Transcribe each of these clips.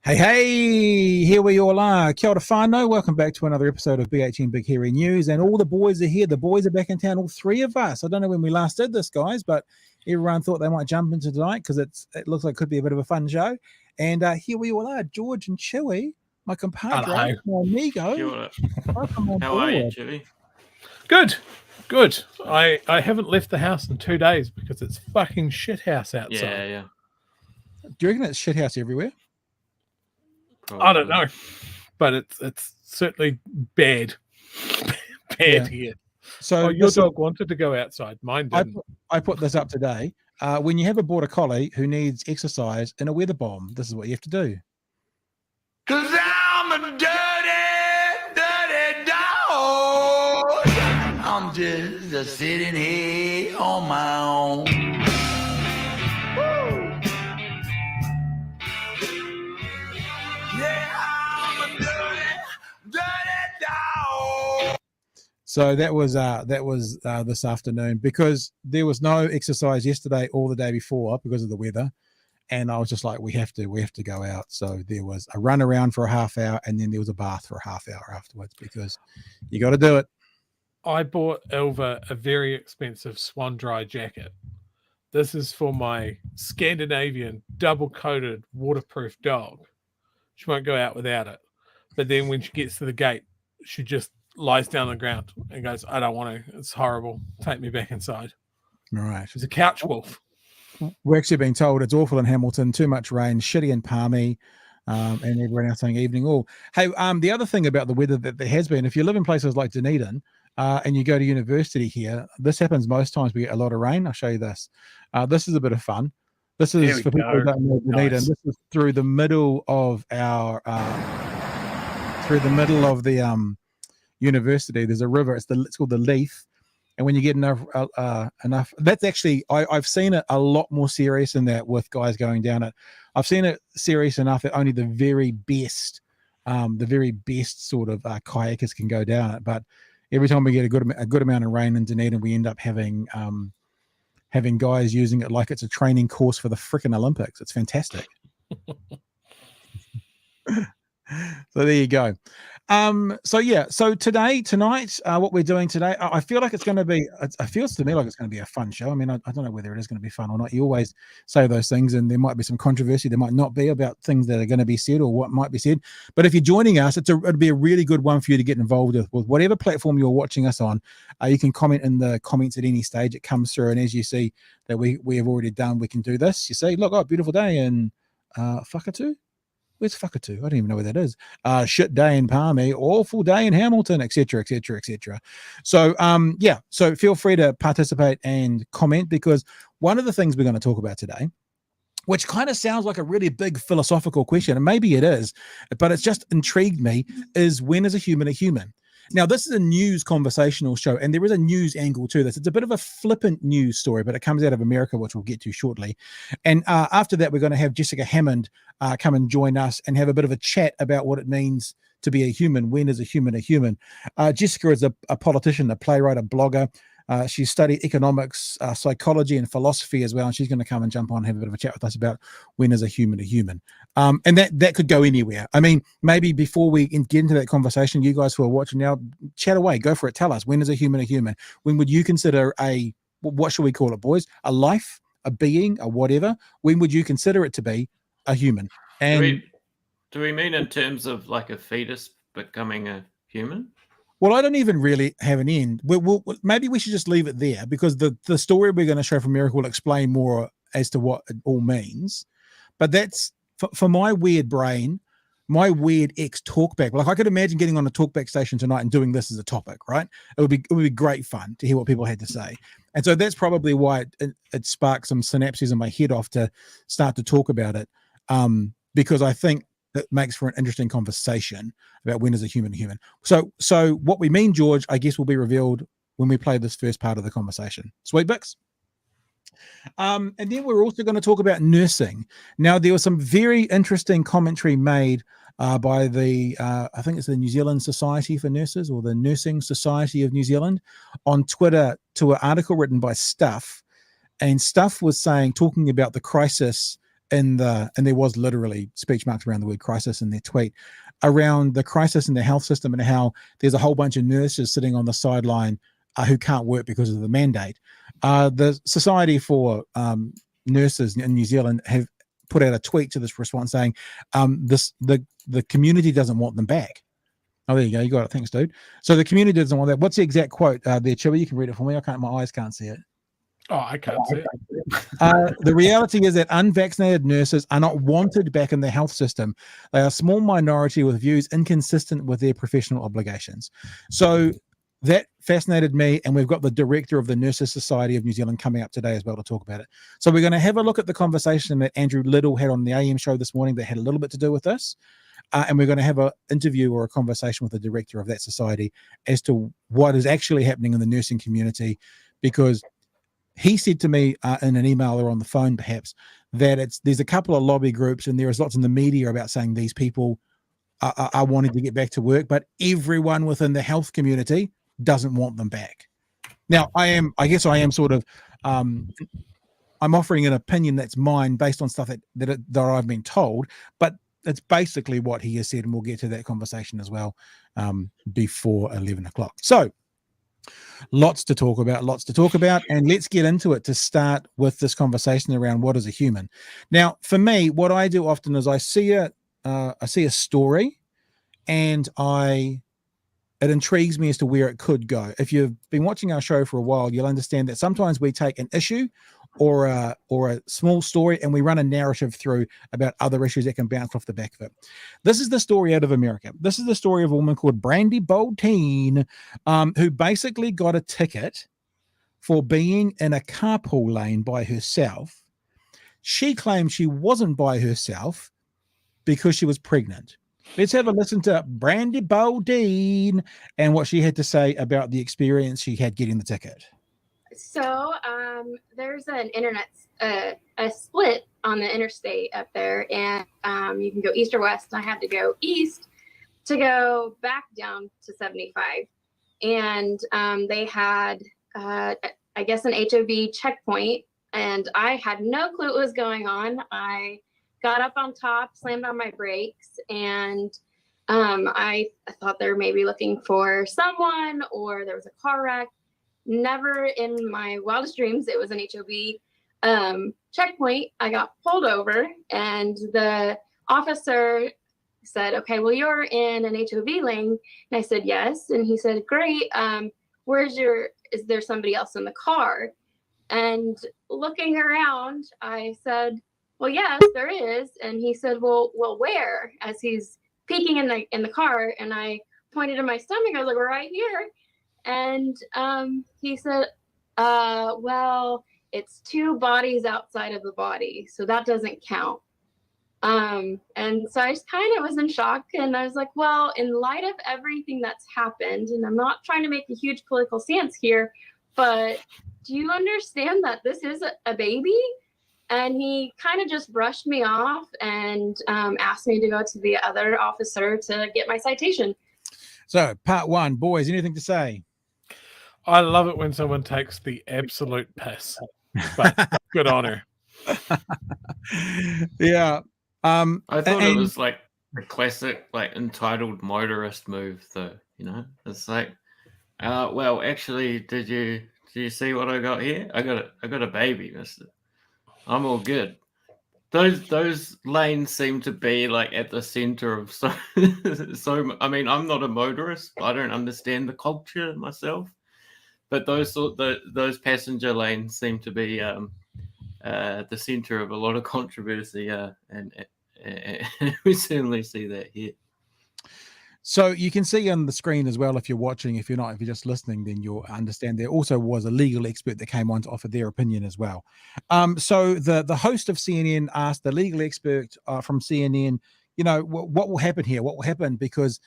Hey, here we all are. Kia ora whanau. Welcome back to another episode of BHN Big Hairy News. And all the boys are here. The boys are back in town, all three of us. I don't know when we last did this, guys, but everyone thought they might jump into tonight because it looks like it could be a bit of a fun show. And here we all are, George and Chewy, my compadre, my amigo. Welcome on How are you, Chewy? Good. I haven't left the house in 2 days because it's fucking shithouse outside. Yeah. Do you reckon it's shithouse everywhere? Probably. I don't know, but it's certainly bad here. So your dog wanted to go outside. Mine didn't. I put this up today. When you have a border collie who needs exercise in a weather bomb, this is what you have to do. 'Cause I'm a dirty dog. I'm just sitting here on my own. So that was this afternoon because there was no exercise yesterday or the day before because of the weather, and I was just like, we have to go out. So there was a run around for a half hour, and then there was a bath for a half hour afterwards because you got to do it. I bought Elva a very expensive Swan Dry jacket. This is for my Scandinavian double-coated waterproof dog. She won't go out without it, but then when she gets to the gate, she just lies down on the ground and goes, I don't want to. It's horrible. Take me back inside. All right. She's a couch wolf. We're actually being told it's awful in Hamilton, too much rain, shitty and palmy, and everyone else saying evening all. Hey, the other thing about the weather that there has been, if you live in places like Dunedin and you go to university here, this happens most times. We get a lot of rain. I'll show you this. This is a bit of fun. This is for people who don't know Dunedin. Nice. This is through the middle of our university. There's a river. It's called the Leaf, and when you get enough, that's actually I've seen it a lot more serious than that with guys going down it. I've seen it serious enough that only the very best sort of kayakers can go down it. But every time we get a good amount of rain in Dunedin, we end up having guys using it like it's a training course for the frickin' Olympics. It's fantastic. So there you go. So tonight, what we're doing today, I feel like it's going to be, it feels to me like it's going to be a fun show. I mean, I don't know whether it is going to be fun or not. You always say those things and there might be some controversy. There might not be about things that are going to be said or what might be said. But if you're joining us, it'd be a really good one for you to get involved with whatever platform you're watching us on. You can comment in the comments at any stage. It comes through. And as you see that we have already done, we can do this. You say, look, beautiful day in Whakatu. Where's Whakatu? I don't even know where that is. Shit day in Palmy, awful day in Hamilton, etc., etc., etc. So, so feel free to participate and comment because one of the things we're going to talk about today, which kind of sounds like a really big philosophical question, and maybe it is, but it's just intrigued me, is when is a human a human? Now, this is a news conversational show, and there is a news angle to this. It's a bit of a flippant news story, but it comes out of America, which we'll get to shortly. And after that, we're going to have Jessica Hammond come and join us and have a bit of a chat about what it means to be a human. When is a human a human? Jessica is a politician, a playwright, a blogger. She studied economics, psychology, and philosophy as well. And she's going to come and jump on and have a bit of a chat with us about when is a human a human. And that could go anywhere. I mean, maybe before we get into that conversation, you guys who are watching now, chat away, go for it. Tell us, when is a human a human? When would you consider what should we call it, boys? A life, a being, a whatever? When would you consider it to be a human? And do we mean in terms of like a fetus becoming a human? Well, I don't even really have an end. Maybe we should just leave it there because the story we're going to show from America will explain more as to what it all means. But that's for my weird brain, my weird ex-talkback. Like I could imagine getting on a talkback station tonight and doing this as a topic, right? It would be great fun to hear what people had to say. And so that's probably why it sparked some synapses in my head off to start to talk about it. Because I think that makes for an interesting conversation about when is a human human. So what we mean, George, I guess will be revealed when we play this first part of the conversation. Sweet Bix? And then we're also going to talk about nursing. Now, there was some very interesting commentary made by the, I think it's the New Zealand Society for Nurses or the Nursing Society of New Zealand on Twitter to an article written by Stuff. And Stuff was talking about the crisis and there was literally speech marks around the word crisis in their tweet around the crisis in the health system and how there's a whole bunch of nurses sitting on the sideline who can't work because of the mandate. The Society for Nurses in New Zealand have put out a tweet to this response saying the community doesn't want them back. Oh, there you go. You got it. Thanks, dude. So the community doesn't want that. What's the exact quote there, Chewy? You can read it for me. My eyes can't see it. Oh, I can't see it. The reality is that unvaccinated nurses are not wanted back in the health system. They are a small minority with views inconsistent with their professional obligations. So that fascinated me, and we've got the director of the Nurses Society of New Zealand coming up today as well to talk about it. So we're going to have a look at the conversation that Andrew Little had on the AM show this morning that had a little bit to do with this. And we're going to have an interview or a conversation with the director of that society as to what is actually happening in the nursing community, because he said to me in an email or on the phone perhaps that there's a couple of lobby groups and there is lots in the media about saying these people are wanting to get back to work, but everyone within the health community doesn't want them back. Now, I guess I am sort of I'm offering an opinion that's mine based on stuff that I've been told, but it's basically what he has said, and we'll get to that conversation as well before 11 o'clock. So lots to talk about, and let's get into it to start with this conversation around what is a human. Now, for me, what I do often is I see a story, and it intrigues me as to where it could go. If you've been watching our show for a while, you'll understand that sometimes we take an issue or a small story and we run a narrative through about other issues that can bounce off the back of it. This is the story out of America. This is the story of a woman called Brandy Boldteen, who basically got a ticket for being in a carpool lane by herself. She claimed she wasn't by herself because she was pregnant. Let's have a listen to Brandy Boldteen and what she had to say about the experience she had getting the ticket. So there's an internet, a split on the interstate up there, and you can go east or west. I had to go east to go back down to 75. And they had, I guess, an HOV checkpoint, and I had no clue what was going on. I got up on top, slammed on my brakes, and I thought they were maybe looking for someone or there was a car wreck. Never in my wildest dreams it was an HOV checkpoint. I got pulled over, and the officer said, "Okay, well, you're in an HOV lane." And I said, "Yes." And he said, "Great. Is there somebody else in the car?" And looking around, I said, "Well, yes, there is." And he said, well, where? As he's peeking in the car, and I pointed to my stomach. I was like, "We're right here." And he said, well, it's two bodies outside of the body, so that doesn't count. And so I just kind of was in shock, and I was like, well, in light of everything that's happened, and I'm not trying to make a huge political stance here, but do you understand that this is a baby? And he kind of just brushed me off and asked me to go to the other officer to get my citation. So part one, boys, anything to say? I love it when someone takes the absolute piss, but good on her. Yeah. I thought it was like a classic, like entitled motorist move, though. You know, it's like, well, actually, did you see what I got here? I got a baby, mister. I'm all good. Those lanes seem to be like at the center of so. I mean, I'm not a motorist. I don't understand the culture myself, but those passenger lanes seem to be the center of a lot of controversy. And we certainly see that here. So you can see on the screen as well, if you're watching. If you're not, if you're just listening, then you'll understand there also was a legal expert that came on to offer their opinion as well. So the host of CNN asked the legal expert from CNN, you know, what will happen here? What will happen? Because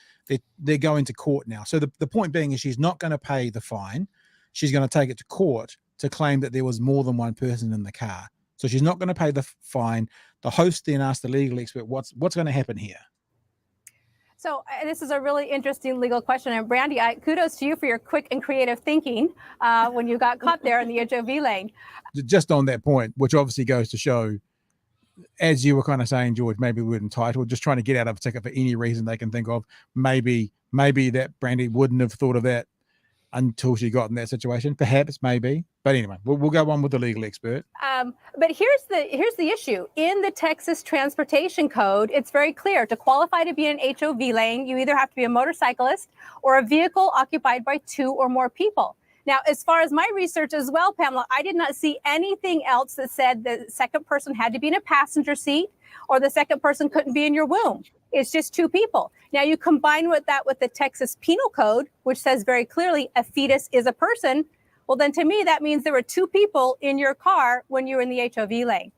they're going to court now. So the point being is she's not going to pay the fine. She's going to take it to court to claim that there was more than one person in the car. So she's not going to pay the fine. The host then asked the legal expert, what's going to happen here? So this is a really interesting legal question. And Brandy, kudos to you for your quick and creative thinking when you got caught there in the HOV lane. Just on that point, which obviously goes to show as you were kind of saying, George, maybe we're entitled, just trying to get out of a ticket for any reason they can think of. Maybe that Brandy wouldn't have thought of that until she got in that situation. Perhaps, maybe. But anyway, we'll go on with the legal expert. But here's the issue. In the Texas Transportation Code, it's very clear. To qualify to be in an HOV lane, you either have to be a motorcyclist or a vehicle occupied by 2 or more people. Now, as far as my research as well, Pamela, I did not see anything else that said the second person had to be in a passenger seat or the second person couldn't be in your womb. It's just 2 people. Now, you combine that with the Texas Penal Code, which says very clearly a fetus is a person. Well, then to me, that means there were 2 people in your car when you were in the HOV lane.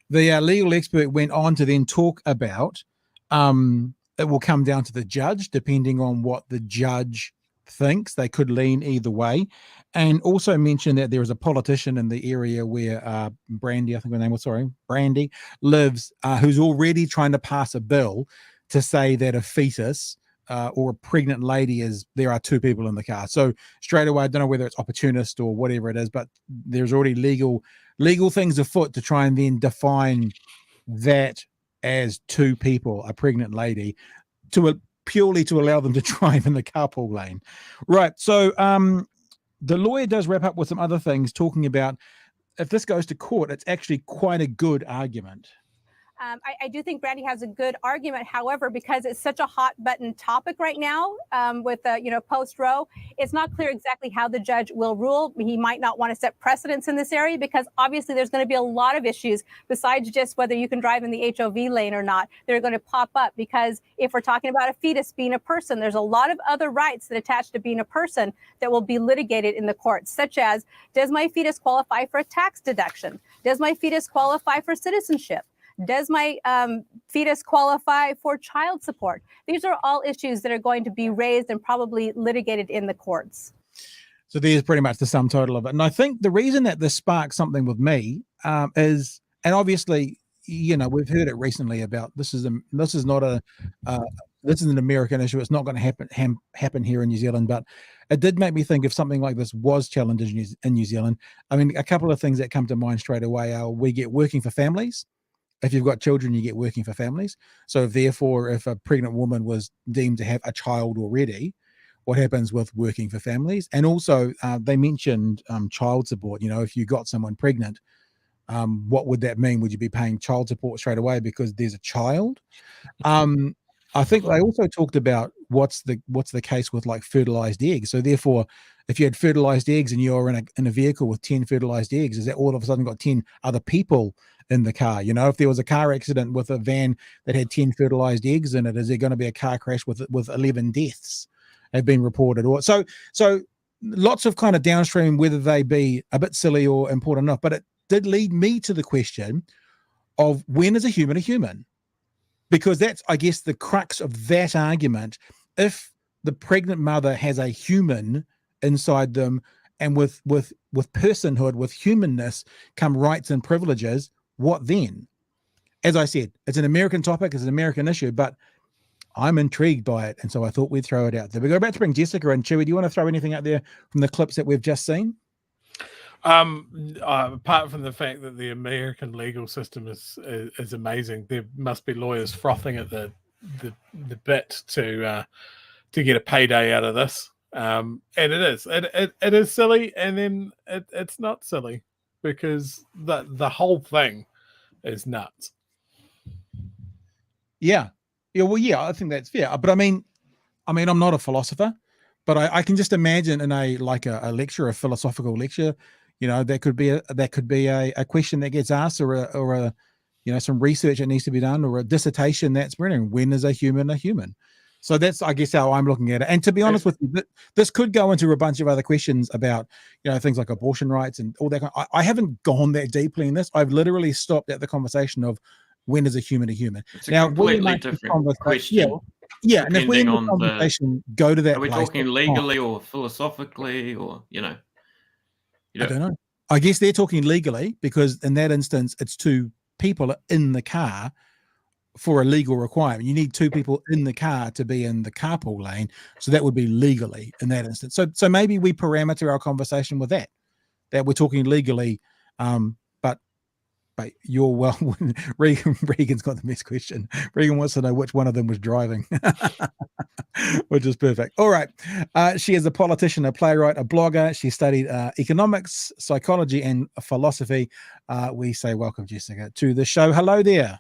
The legal expert went on to then talk about it will come down to the judge, depending on what the judge thinks. They could lean either way, and also mentioned that there is a politician in the area where Brandy, I think her name was, Brandy, lives, who's already trying to pass a bill to say that a fetus or a pregnant lady there are 2 people in the car. So straight away, I don't know whether it's opportunist or whatever it is, but there's already legal things afoot to try and then define that as 2 people, a pregnant lady, purely to allow them to drive in the carpool lane. Right. So the lawyer does wrap up with some other things, talking about if this goes to court, it's actually quite a good argument. I do think Brandy has a good argument. However, because it's such a hot button topic right now with post Roe, it's not clear exactly how the judge will rule. He might not want to set precedents in this area because obviously there's going to be a lot of issues besides just whether you can drive in the HOV lane or not. They're going to pop up because if we're talking about a fetus being a person, there's a lot of other rights that attach to being a person that will be litigated in the courts, such as, does my fetus qualify for a tax deduction? Does my fetus qualify for citizenship? Does my fetus qualify for child support? These are all issues that are going to be raised and probably litigated in the courts. So there's pretty much the sum total of it. And I think the reason that this sparks something with me is, and obviously, we've heard it recently about this is an American issue. It's not going to happen here in New Zealand, but it did make me think if something like this was challenged in New Zealand. I mean, a couple of things that come to mind straight away are we get working for families. If you've got children, you get working for families. So therefore, if a pregnant woman was deemed to have a child already, what happens with working for families? And also they mentioned child support. If you got someone pregnant, what would that mean? Would you be paying child support straight away because there's a child? I think they also talked about what's the case with like fertilized eggs. So therefore, if you had fertilized eggs and you're in a vehicle with 10 fertilized eggs, is that all of a sudden got 10 other people in the car? If there was a car accident with a van that had 10 fertilized eggs in it, is there going to be a car crash with 11 deaths have been reported? Or so lots of kind of downstream, whether they be a bit silly or important enough. But it did lead me to the question of when is a human? Because that's, I guess, the crux of that argument. If the pregnant mother has a human inside them, and with personhood, with humanness, come rights and privileges, what then? As I said, it's an American topic, it's an American issue, but I'm intrigued by it, and so I thought we'd throw it out there. We're about to bring Jessica in. Chewy, do you want to throw anything out there from the clips that we've just seen? Apart from the fact that the American legal system is amazing, there must be lawyers frothing at the bit to get a payday out of this. And it is silly, and then it's not silly because the whole thing is nuts. Yeah. I think that's fair. But I mean, I'm not a philosopher, but I can just imagine in a lecture, a philosophical lecture, that could be a question that gets asked, or a some research that needs to be done, or a dissertation that's written. When is a human? So that's, I guess, how I'm looking at it. And to be honest with you, this could go into a bunch of other questions about, things like abortion rights and all that. I haven't gone that deeply in this. I've literally stopped at the conversation of when is a human? It's a completely different question. Yeah. And if we in the conversation go to that, are we talking legally or philosophically, or I don't know. I guess they're talking legally because in that instance, it's 2 people in the car for a legal requirement. You need 2 people in the car to be in the carpool lane. So that would be legally in that instance. So maybe we parameter our conversation with that we're talking legally. But but you're well. Regan's got the best question. Regan wants to know which one of them was driving, which is perfect. All right. She is a politician, a playwright, a blogger. She studied economics, psychology, and philosophy. We say welcome, Jessica, to the show. Hello there.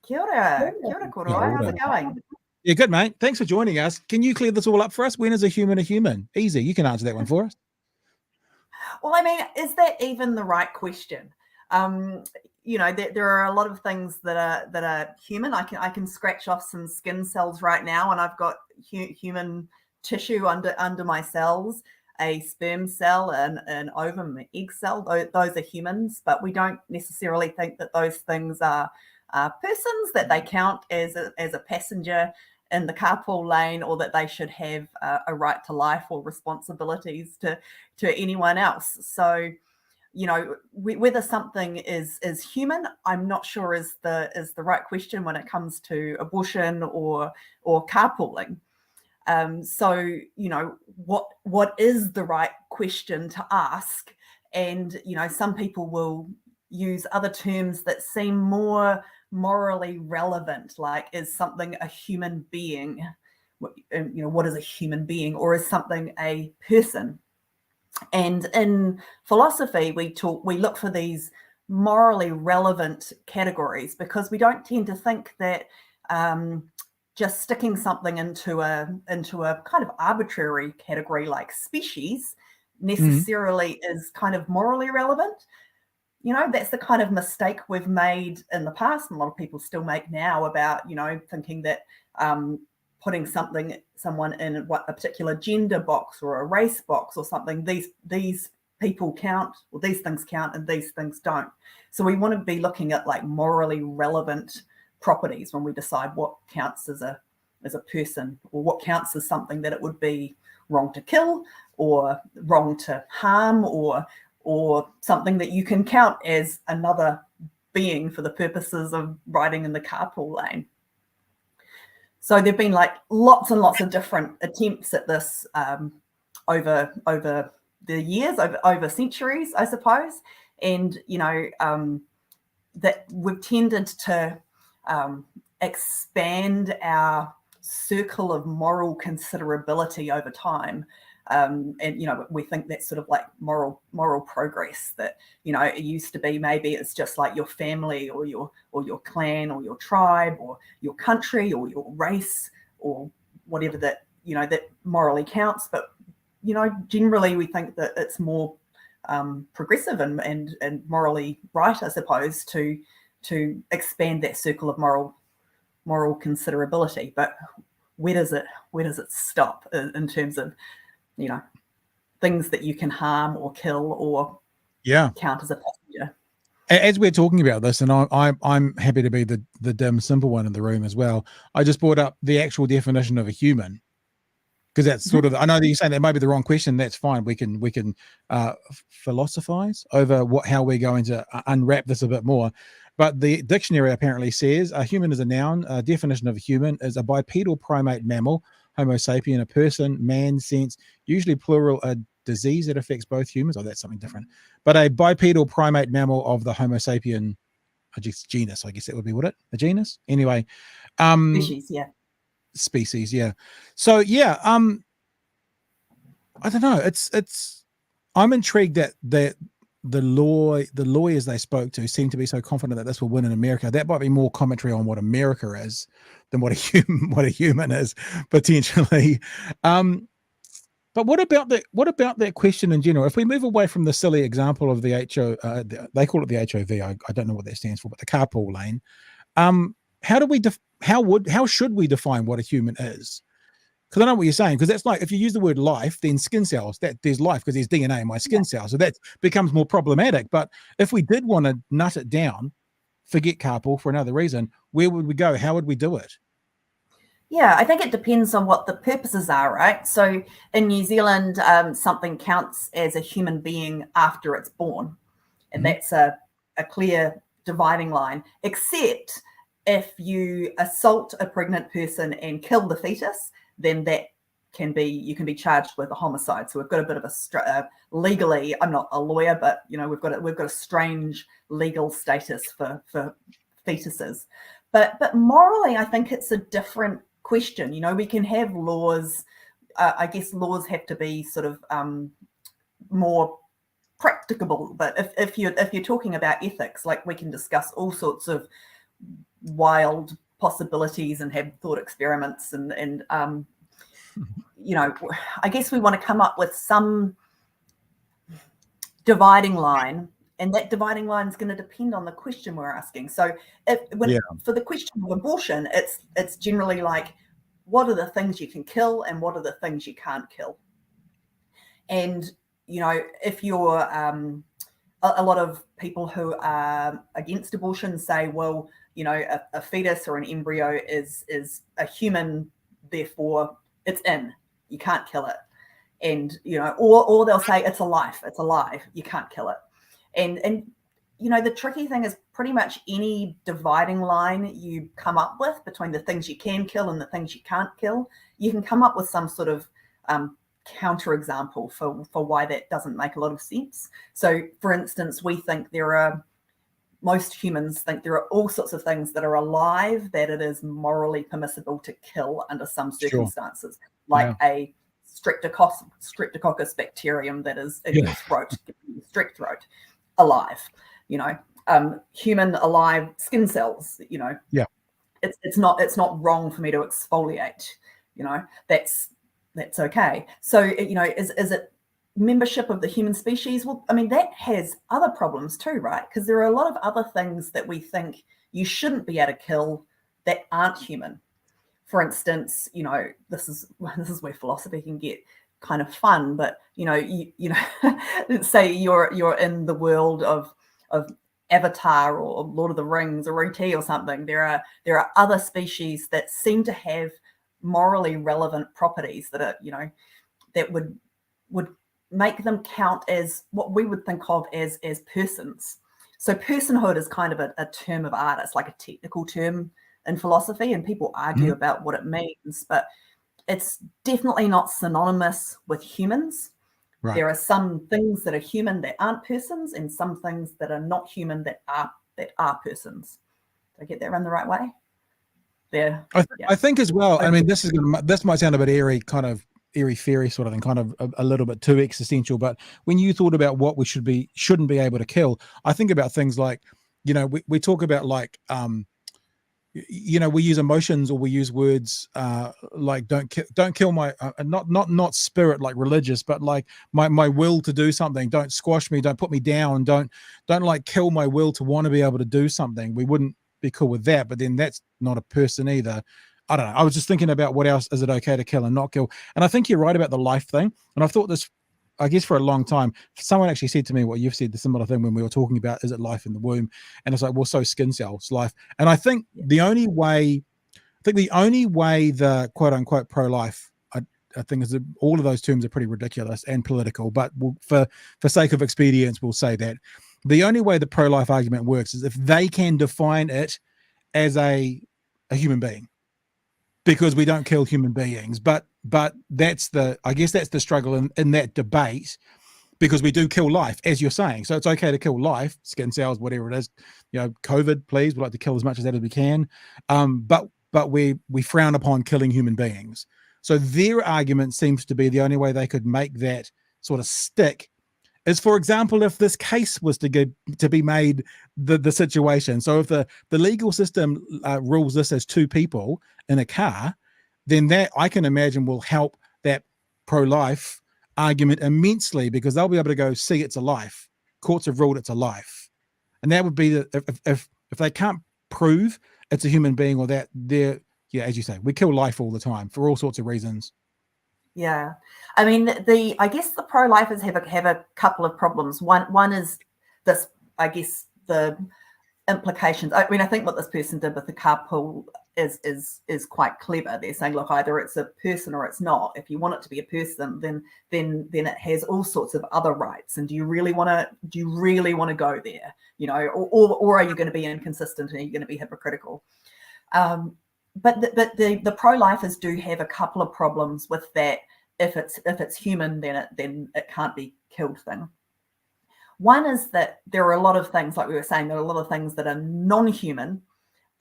Kia ora, Koroi. How's it going? Yeah, good, mate. Thanks for joining us. Can you clear this all up for us? When is a human a human? Easy. You can answer that one for us. Well, I mean, is that even the right question? There are a lot of things that are human. I can scratch off some skin cells right now, and I've got human tissue under my cells, a sperm cell, an ovum, an egg cell. Those are humans, but we don't necessarily think that those things are persons, that they count as a passenger in the carpool lane, or that they should have a right to life or responsibilities to anyone else. So, whether something is human, I'm not sure is the right question when it comes to abortion or carpooling. So, what is the right question to ask? And, some people will use other terms that seem more morally relevant, like, is something a human being? What is a human being, or is something a person? And in philosophy, we look for these morally relevant categories, because we don't tend to think that just sticking something into a kind of arbitrary category like species necessarily is kind of morally relevant. That's the kind of mistake we've made in the past, and a lot of people still make now, about, thinking that putting someone in a particular gender box or a race box or something, these people count, or these things count, and these things don't. So we want to be looking at like morally relevant properties when we decide what counts as a person, or what counts as something that it would be wrong to kill, or wrong to harm, or something that you can count as another being for the purposes of riding in the carpool lane. So there've been like lots and lots of different attempts at this over the years, over centuries, I suppose. And, that we've tended to expand our circle of moral considerability over time. And we think that's sort of like moral progress, that it used to be maybe it's just like your family or your clan or your tribe or your country or your race or whatever that that morally counts. But generally we think that it's more progressive and morally right, I suppose, to expand that circle of moral considerability. But where does it stop in terms of things that you can harm or kill or count as a passenger? As we're talking about this, and I'm happy to be the dim simple one in the room as well, I just brought up the actual definition of a human, because that's sort of, I know that you're saying that might be the wrong question. That's fine. We can philosophize over how we're going to unwrap this a bit more. But the dictionary apparently says a human is a noun. A definition of a human is a bipedal primate mammal, Homo sapien, a person, man, sense, usually plural, a disease that affects both humans. Oh, that's something different. But a bipedal primate mammal of the Homo sapien genus, I guess that would be, would it? A genus? Anyway. Species, yeah. Species, yeah. So, yeah, I don't know. It's I'm intrigued that the lawyers they spoke to seem to be so confident that this will win in America. That might be more commentary on what America is than what a human is, potentially. But what about that question in general? If we move away from the silly example of the they call it the HOV. I don't know what that stands for, but the carpool lane. How should we define what a human is? Because I know what you're saying, because that's like, if you use the word life, then skin cells, that there's life because there's DNA in my skin cells. So that becomes more problematic. But if we did want to nut it down, forget carpool for another reason, where would we go? How would we do it? Yeah, I think it depends on what the purposes are, right? So in New Zealand, something counts as a human being after it's born. And that's a clear dividing line, except if you assault a pregnant person and kill the fetus, then that can be charged with a homicide. So we've got a bit of a legally, I'm not a lawyer, but we've got a strange legal status for fetuses. But morally, I think it's a different question. We can have laws. I guess laws have to be sort of more practicable. But if you're talking about ethics, like, we can discuss all sorts of wild possibilities and have thought experiments and I guess we want to come up with some dividing line, and that dividing line is going to depend on the question we're asking. So for the question of abortion, it's generally like, what are the things you can kill and what are the things you can't kill? And if you're a lot of people who are against abortion say, well, a fetus or an embryo is a human, therefore it's you can't kill it. And or they'll say it's alive, you can't kill it. And the tricky thing is, pretty much any dividing line you come up with between the things you can kill and the things you can't kill, you can come up with some sort of counterexample for why that doesn't make a lot of sense. So, for instance, most humans think there are all sorts of things that are alive that it is morally permissible to kill under some circumstances, like a streptococcus bacterium that is in your throat, strep throat, alive. Human alive skin cells. It's not wrong for me to exfoliate. That's okay. So is it membership of the human species? Well, I mean, that has other problems too, right? Because there are a lot of other things that we think you shouldn't be able to kill that aren't human. For instance, this is where philosophy can get kind of fun, but say you're in the world of Avatar or Lord of the Rings or ET or something. There are other species that seem to have morally relevant properties that are that would make them count as what we would think of as persons. So personhood is kind of a term of art. It's like a technical term in philosophy, and people argue about what it means, but it's definitely not synonymous with humans. Right. There are some things that are human that aren't persons, and some things that are not human that are persons. Did I get that run the right way? There. I think as well. I mean, this might sound a bit airy-fairy sort of thing, kind of a little bit too existential. But when you thought about what we shouldn't be able to kill, I think about things like, we talk about like, we use emotions, or we use words like don't kill my not spirit, like religious, but like my will to do something. Don't squash me. Don't put me down. Don't like kill my will to want to be able to do something. We wouldn't be cool with that, but then that's not a person either. I don't know. I was just thinking about what else is it okay to kill and not kill. And I think you're right about the life thing. And I've thought this, I guess, for a long time. Someone actually said to me what you've said, the similar thing, when we were talking about, is it life in the womb? And it's like, well, so skin cells, life. And I think the only way the quote unquote pro-life, I think is all of those terms are pretty ridiculous and political, but for sake of expedience, we'll say that the only way the pro-life argument works is if they can define it as a human being, because we don't kill human beings. But I guess that's the struggle in that debate, because we do kill life, as you're saying. So it's okay to kill life, skin cells, whatever it is. COVID, please, we like to kill as much of that as we can. But we frown upon killing human beings. So their argument seems to be the only way they could make that sort of stick is, for example, if this case was to be made the situation. So if the legal system rules this as two people in a car, then that, I can imagine, will help that pro-life argument immensely, because they'll be able to go, see, it's a life. Courts have ruled it's a life. And that would be if they can't prove it's a human being, or that they're, as you say, we kill life all the time for all sorts of reasons. Yeah, I mean, I guess the pro-lifers have a couple of problems. One is this, I guess, the implications. I mean, I think what this person did with the carpool is quite clever. They're saying, look, either it's a person or it's not. If you want it to be a person, then it has all sorts of other rights. And do you really want to go there? Or are you going to be inconsistent, and are you going to be hypocritical? but the pro-lifers do have a couple of problems with that. If it's human, then it can't be killed thing. One is that there are a lot of things, like we were saying, there are a lot of things that are non-human,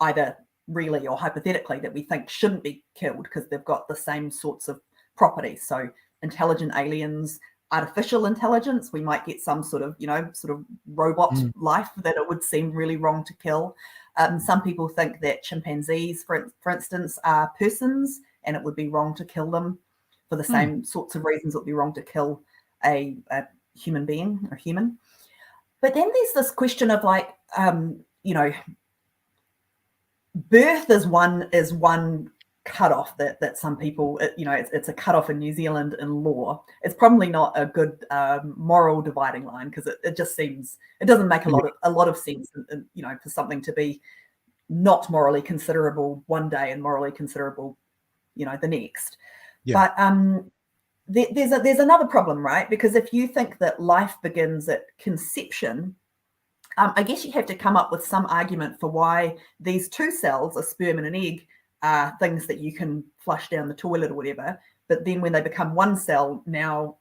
either really or hypothetically, that we think shouldn't be killed because they've got the same sorts of properties. So intelligent aliens, artificial intelligence, we might get some sort of robot life that it would seem really wrong to kill. Some people think that chimpanzees, for instance, are persons, and it would be wrong to kill them for the same sorts of reasons it would be wrong to kill a human being or human. But then there's this question of birth is one cutoff that some people, it's a cutoff in New Zealand in law. It's probably not a good moral dividing line, because it just seems, it doesn't make a lot of sense, for something to be not morally considerable one day and morally considerable, the next. Yeah. But there's another problem, right? Because if you think that life begins at conception, I guess you have to come up with some argument for why these two cells, a sperm and an egg, are things that you can flush down the toilet or whatever. But then when they become one cell, now,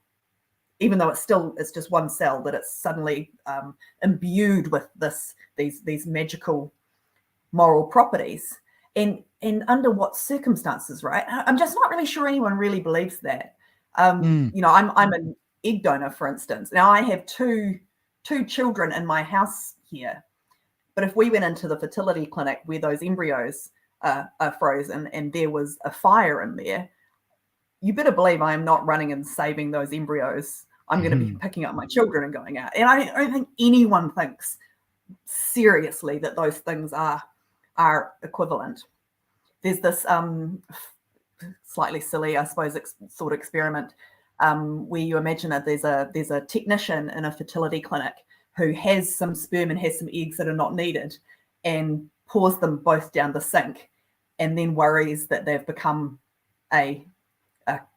even though it's just one cell, that it's suddenly imbued with these magical moral properties. And under what circumstances, right? I'm just not really sure anyone really believes that. I'm an egg donor, for instance. Now I have two children in my house here, but if we went into the fertility clinic where those embryos are frozen and there was a fire in there, you better believe I am not running and saving those embryos. I'm going to be picking up my children and going out. And I don't think anyone thinks seriously that those things are equivalent. There's this slightly silly, I suppose, sort of experiment where you imagine that there's a technician in a fertility clinic who has some sperm and has some eggs that are not needed, and pours them both down the sink, and then worries that they've become a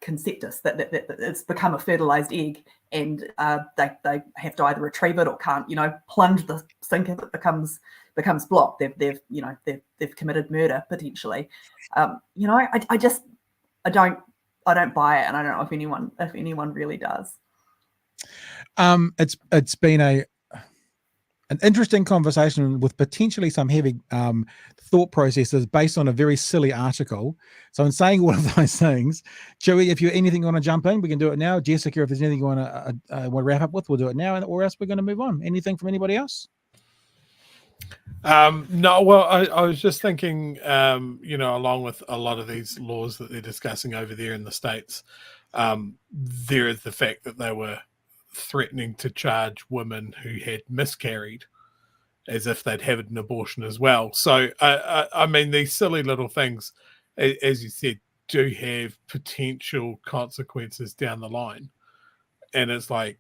conceptus, that it's become a fertilized egg, and they have to either retrieve it or can't, plunge the sink if it becomes blocked. They've committed murder potentially. I don't buy it, and I don't know if anyone really does. It's been an interesting conversation with potentially some heavy thought processes based on a very silly article. So in saying all of those things, Joey, if you anything you want to jump in, we can do it now. Jessica, if there's anything you want to wrap up with, we'll do it now, or else we're going to move on. Anything from anybody else? No, well, I was just thinking, along with a lot of these laws that they're discussing over there in the States, there is the fact that they were threatening to charge women who had miscarried as if they'd had an abortion as well. So, I mean, these silly little things, as you said, do have potential consequences down the line. And it's like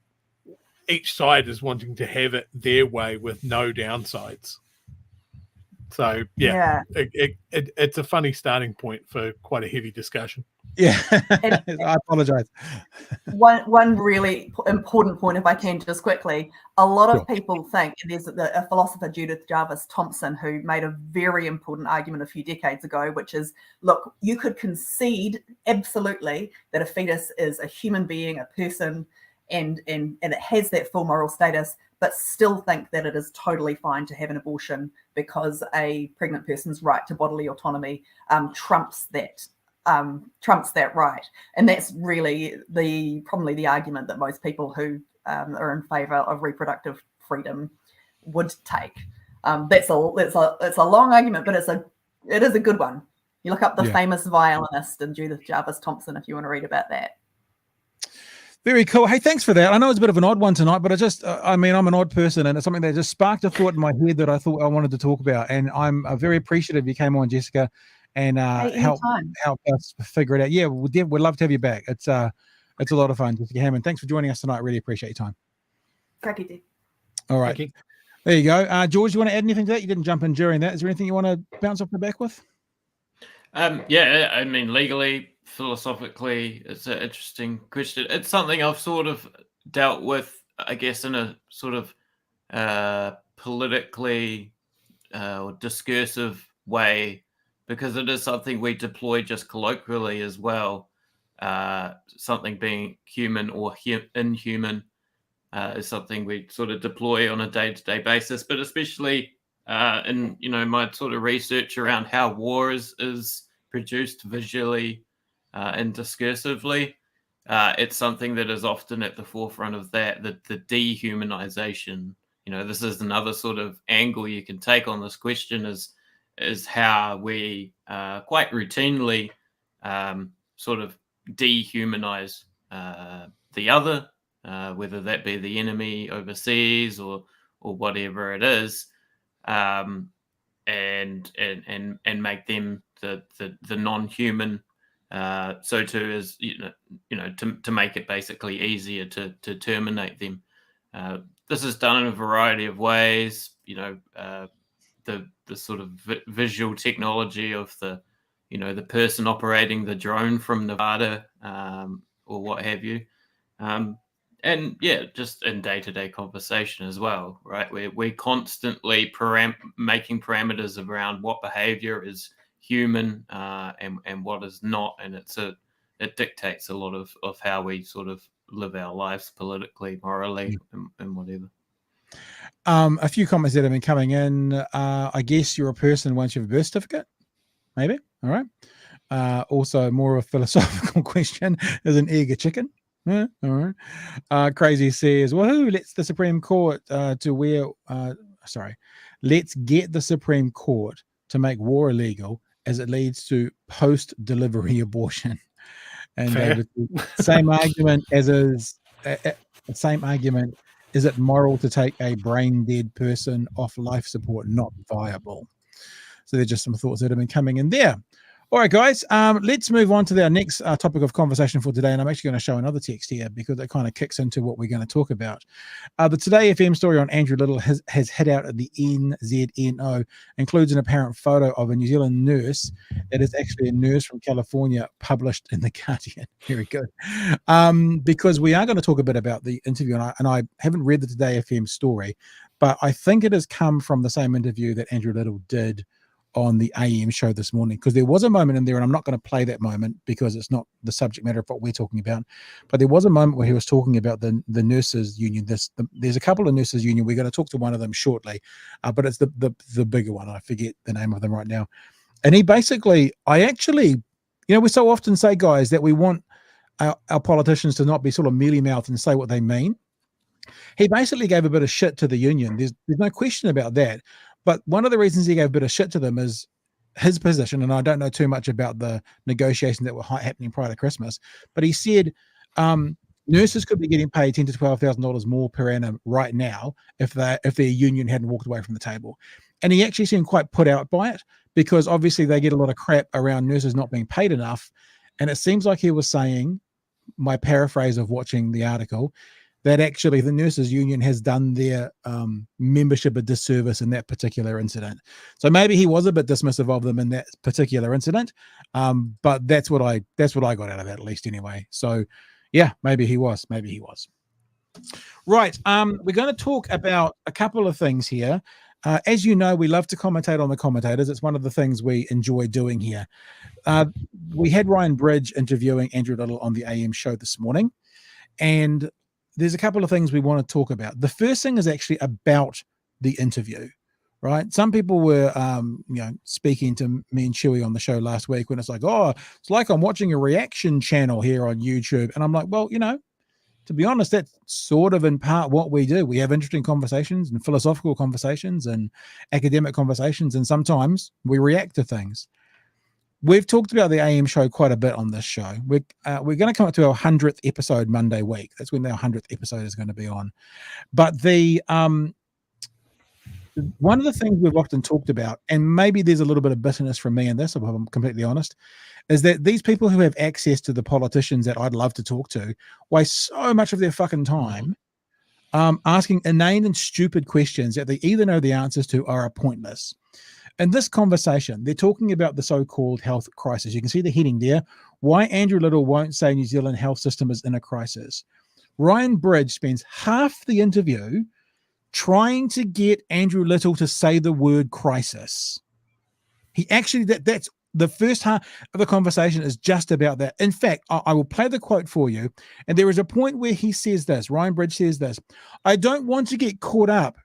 each side is wanting to have it their way with no downsides. So yeah. It's a funny starting point for quite a heavy discussion. Yeah, I apologize. One really important point, if I can, just quickly. A lot of people think, and there's a philosopher, Judith Jarvis Thompson, who made a very important argument a few decades ago, which is, look, you could concede absolutely that a fetus is a human being, a person, and it has that full moral status, but still think that it is totally fine to have an abortion because a pregnant person's right to bodily autonomy trumps that right. And that's really probably the argument that most people who are in favor of reproductive freedom would take. It's a long argument, but it is a good one. You look up the famous violinist and Judith Jarvis Thompson if you want to read about that. Very cool. Hey, thanks for that. I know it's a bit of an odd one tonight, but I'm an odd person, and it's something that just sparked a thought in my head that I thought I wanted to talk about. And I'm very appreciative you came on, Jessica, and help us figure it out. Yeah, we'd love to have you back. It's a lot of fun, Jessica Hammond. Thanks for joining us tonight. Really appreciate your time. Thank you. All right. You. There you go. George, you want to add anything to that? You didn't jump in during that. Is there anything you want to bounce off the back with? Yeah, I mean, legally, philosophically, it's an interesting question. It's something I've sort of dealt with, I guess, in a sort of politically or discursive way because it is something we deploy just colloquially as well. Something being human or inhuman is something we sort of deploy on a day-to-day basis, but especially in my sort of research around how war is produced visually and discursively. It's something that is often at the forefront of that, the dehumanization. This is another sort of angle you can take on this question is how we quite routinely sort of dehumanize the other, whether that be the enemy overseas or whatever it is, and make them the non-human. So too is to make it basically easier to terminate them. This is done in a variety of ways. The sort of visual technology of the person operating the drone from Nevada, or what have you. And yeah, just in day-to-day conversation as well, right? We're constantly making parameters around what behavior is human and what is not, and it dictates a lot of how we sort of live our lives politically, morally, and whatever. A few comments that have been coming in. I guess you're a person once you have a birth certificate, maybe. All right. Also, more of a philosophical question: is an egg a chicken? All right. Crazy says, "Woohoo! Let's the Supreme Court let's get the Supreme Court to make war illegal, as it leads to post-delivery abortion." And David, same argument as is same argument. Is it moral to take a brain dead person off life support? Not viable. So there's just some thoughts that have been coming in there. All right, guys, let's move on to our next topic of conversation for today. And I'm actually going to show another text here because it kind of kicks into what we're going to talk about. The Today FM story on Andrew Little has hit out at the NZNO, includes an apparent photo of a New Zealand nurse that is actually a nurse from California, published in The Guardian. Very good. Because we are going to talk a bit about the interview, and I haven't read the Today FM story, but I think it has come from the same interview that Andrew Little did on the AM show this morning, because there was a moment in there, and I'm not going to play that moment because it's not the subject matter of what we're talking about, but there was a moment where he was talking about the nurses union. There's a couple of nurses union. We're going to talk to one of them shortly, but it's the bigger one. I forget the name of them right now. And he basically, we so often say, guys, that we want our politicians to not be sort of mealy-mouthed and say what they mean. He basically gave a bit of shit to the union. There's no question about that. But one of the reasons he gave a bit of shit to them is his position, and I don't know too much about the negotiations that were happening prior to Christmas, but he said nurses could be getting paid $10,000 to $12,000 more per annum right now if their union hadn't walked away from the table. And he actually seemed quite put out by it, because obviously they get a lot of crap around nurses not being paid enough. And it seems like he was saying, my paraphrase of watching the article, that actually the nurses union has done their membership a disservice in that particular incident. So maybe he was a bit dismissive of them in that particular incident, but that's what I got out of that, at least anyway. So yeah, maybe he was. Right, we're going to talk about a couple of things here. As you know, we love to commentate on the commentators. It's one of the things we enjoy doing here. We had Ryan Bridge interviewing Andrew Little on the AM show this morning, and there's a couple of things we want to talk about. The first thing is actually about the interview, right? Some people were, speaking to me and Chewy on the show last week when it's like, oh, it's like I'm watching a reaction channel here on YouTube. And I'm like, well, to be honest, that's sort of in part what we do. We have interesting conversations and philosophical conversations and academic conversations, and sometimes we react to things. We've talked about the AM show quite a bit on this show. We're going to come up to our 100th episode Monday week. That's when our 100th episode is going to be on. But the one of the things we've often talked about, and maybe there's a little bit of bitterness from me in this, if I'm completely honest, is that these people who have access to the politicians that I'd love to talk to waste so much of their fucking time asking inane and stupid questions that they either know the answers to or are pointless. In this conversation, they're talking about the so-called health crisis. You can see the heading there. Why Andrew Little won't say New Zealand health system is in a crisis. Ryan Bridge spends half the interview trying to get Andrew Little to say the word crisis. He actually, that's The first half of the conversation is just about that. In fact, I will play the quote for you. And there is a point where he says this, Ryan Bridge says this, I don't want to get caught up.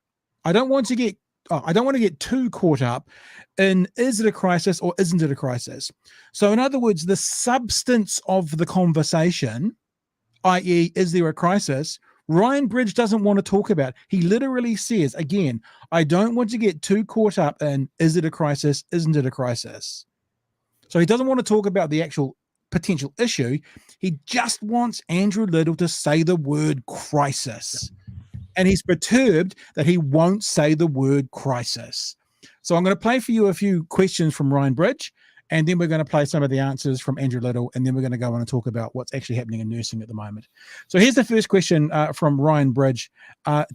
I don't want to get too caught up in, is it a crisis or isn't it a crisis? So in other words, the substance of the conversation, i.e., is there a crisis, Ryan Bridge doesn't want to talk about. He literally says, again, I don't want to get too caught up in, is it a crisis, isn't it a crisis? So he doesn't want to talk about the actual potential issue. He just wants Andrew Little to say the word crisis. And he's perturbed that he won't say the word crisis. So I'm going to play for you a few questions from Ryan Bridge, and then we're going to play some of the answers from Andrew Little, and then we're going to go on and talk about what's actually happening in nursing at the moment. So here's the first question from Ryan Bridge.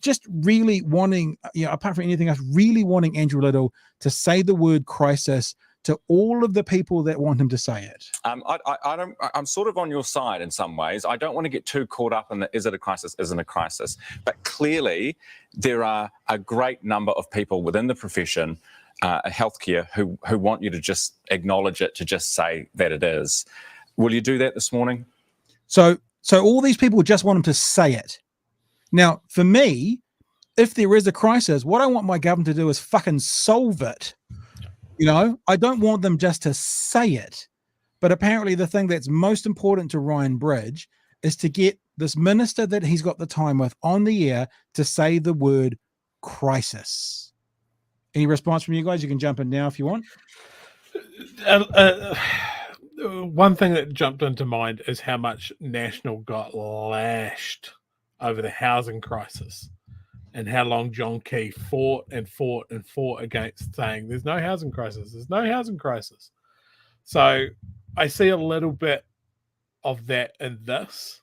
Just really wanting, apart from anything else, really wanting Andrew Little to say the word crisis to all of the people that want him to say it. I'm sort of on your side in some ways. I don't want to get too caught up in the is it a crisis, isn't a crisis. But clearly there are a great number of people within the profession, healthcare, who want you to just acknowledge it, to just say that it is. Will you do that this morning? So all these people just want him to say it. Now, for me, if there is a crisis, what I want my government to do is fucking solve it. I don't want them just to say it. But apparently the thing that's most important to Ryan Bridge is to get this minister that he's got the time with on the air to say the word crisis. Any response from you guys? You can jump in now if you want. One thing that jumped into mind is how much National got lashed over the housing crisis, and how long John Key fought against saying there's no housing crisis. There's no housing crisis. So I see a little bit of that in this.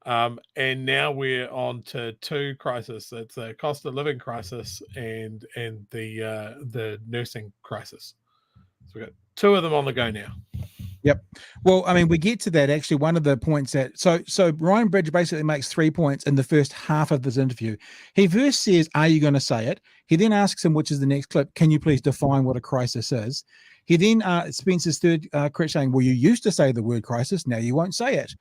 And now we're on to two crises. It's a cost of living crisis and the nursing crisis. So we've got two of them on the go now. Yep. Well, I mean, we get to that actually. One of the points that so Ryan Bridge basically makes 3 points in the first half of this interview. He first says, "Are you going to say it?" He then asks him, which is the next clip, "Can you please define what a crisis is?" He then spends his third credit saying, "Well, you used to say the word crisis, now you won't say it."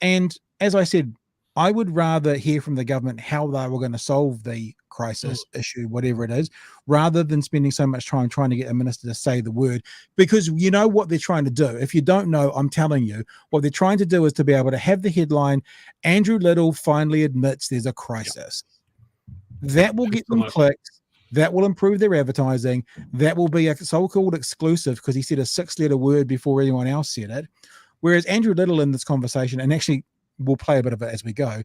And as I said, I would rather hear from the government how they were going to solve the crisis issue, whatever it is, rather than spending so much time trying to get a minister to say the word, because you know what they're trying to do. If you don't know, I'm telling you, what they're trying to do is to be able to have the headline, Andrew Little finally admits there's a crisis. Yep. That will get them clicks. That will improve their advertising. That will be a so-called exclusive because he said a 6-letter word before anyone else said it. Whereas Andrew Little in this conversation, and actually we'll play a bit of it as we go,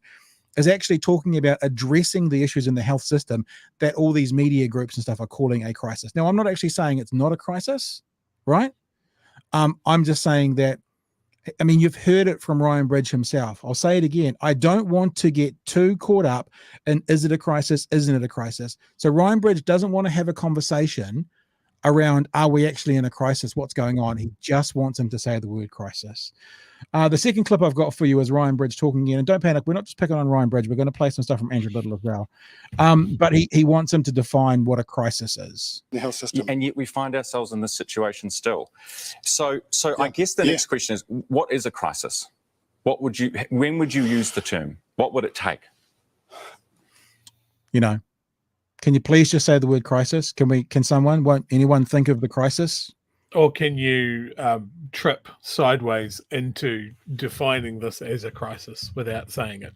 is actually talking about addressing the issues in the health system that all these media groups and stuff are calling a crisis. Now, I'm not actually saying it's not a crisis, right? I'm just saying that, I mean, you've heard it from Ryan Bridge himself. I'll say it again. I don't want to get too caught up in, is it a crisis? Isn't it a crisis? So Ryan Bridge doesn't want to have a conversation around, are we actually in a crisis? What's going on? He just wants him to say the word crisis. The second clip I've got for you is Ryan Bridge talking again. And don't panic, we're not just picking on Ryan Bridge. We're going to play some stuff from Andrew Little as well. But he wants him to define what a crisis is. The health system. And yet we find ourselves in this situation still. So I guess the next question is, what is a crisis? When would you use the term? What would it take? Can you please just say the word crisis? Won't anyone think of the crisis? Or can you trip sideways into defining this as a crisis without saying it?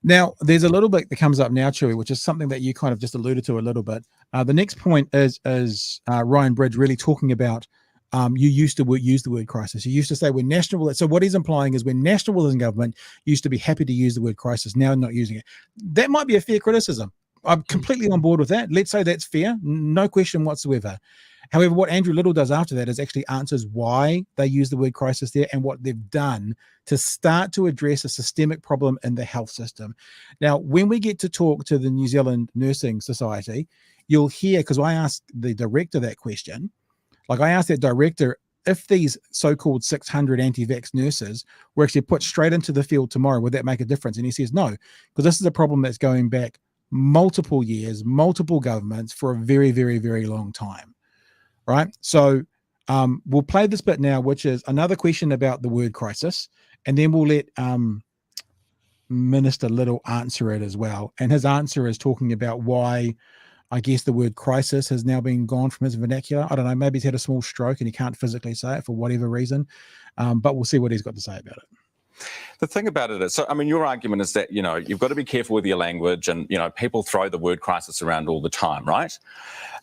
Now, there's a little bit that comes up now, Chewy, which is something that you kind of just alluded to a little bit. The next point is Ryan Bridge really talking about you used to use the word crisis. You used to say we're national. So what he's implying is when nationalism government used to be happy to use the word crisis, now not using it. That might be a fair criticism. I'm completely on board with that. Let's say that's fair. No question whatsoever. However, what Andrew Little does after that is actually answers why they use the word crisis there and what they've done to start to address a systemic problem in the health system. Now, when we get to talk to the New Zealand Nursing Society, you'll hear, because I asked the director that question, I asked that director if these so-called 600 anti-vax nurses were actually put straight into the field tomorrow, would that make a difference? And he says no, because this is a problem that's going back multiple years, multiple governments for a very, very, very long time. Right. So We'll play this bit now, which is another question about the word crisis, and then we'll let Minister Little answer it as well. And his answer is talking about why, I guess, the word crisis has now been gone from his vernacular. I don't know, maybe he's had a small stroke and he can't physically say it for whatever reason, but we'll see what he's got to say about it. The thing about it is, so I mean, your argument is that, you've got to be careful with your language, and, people throw the word crisis around all the time, right?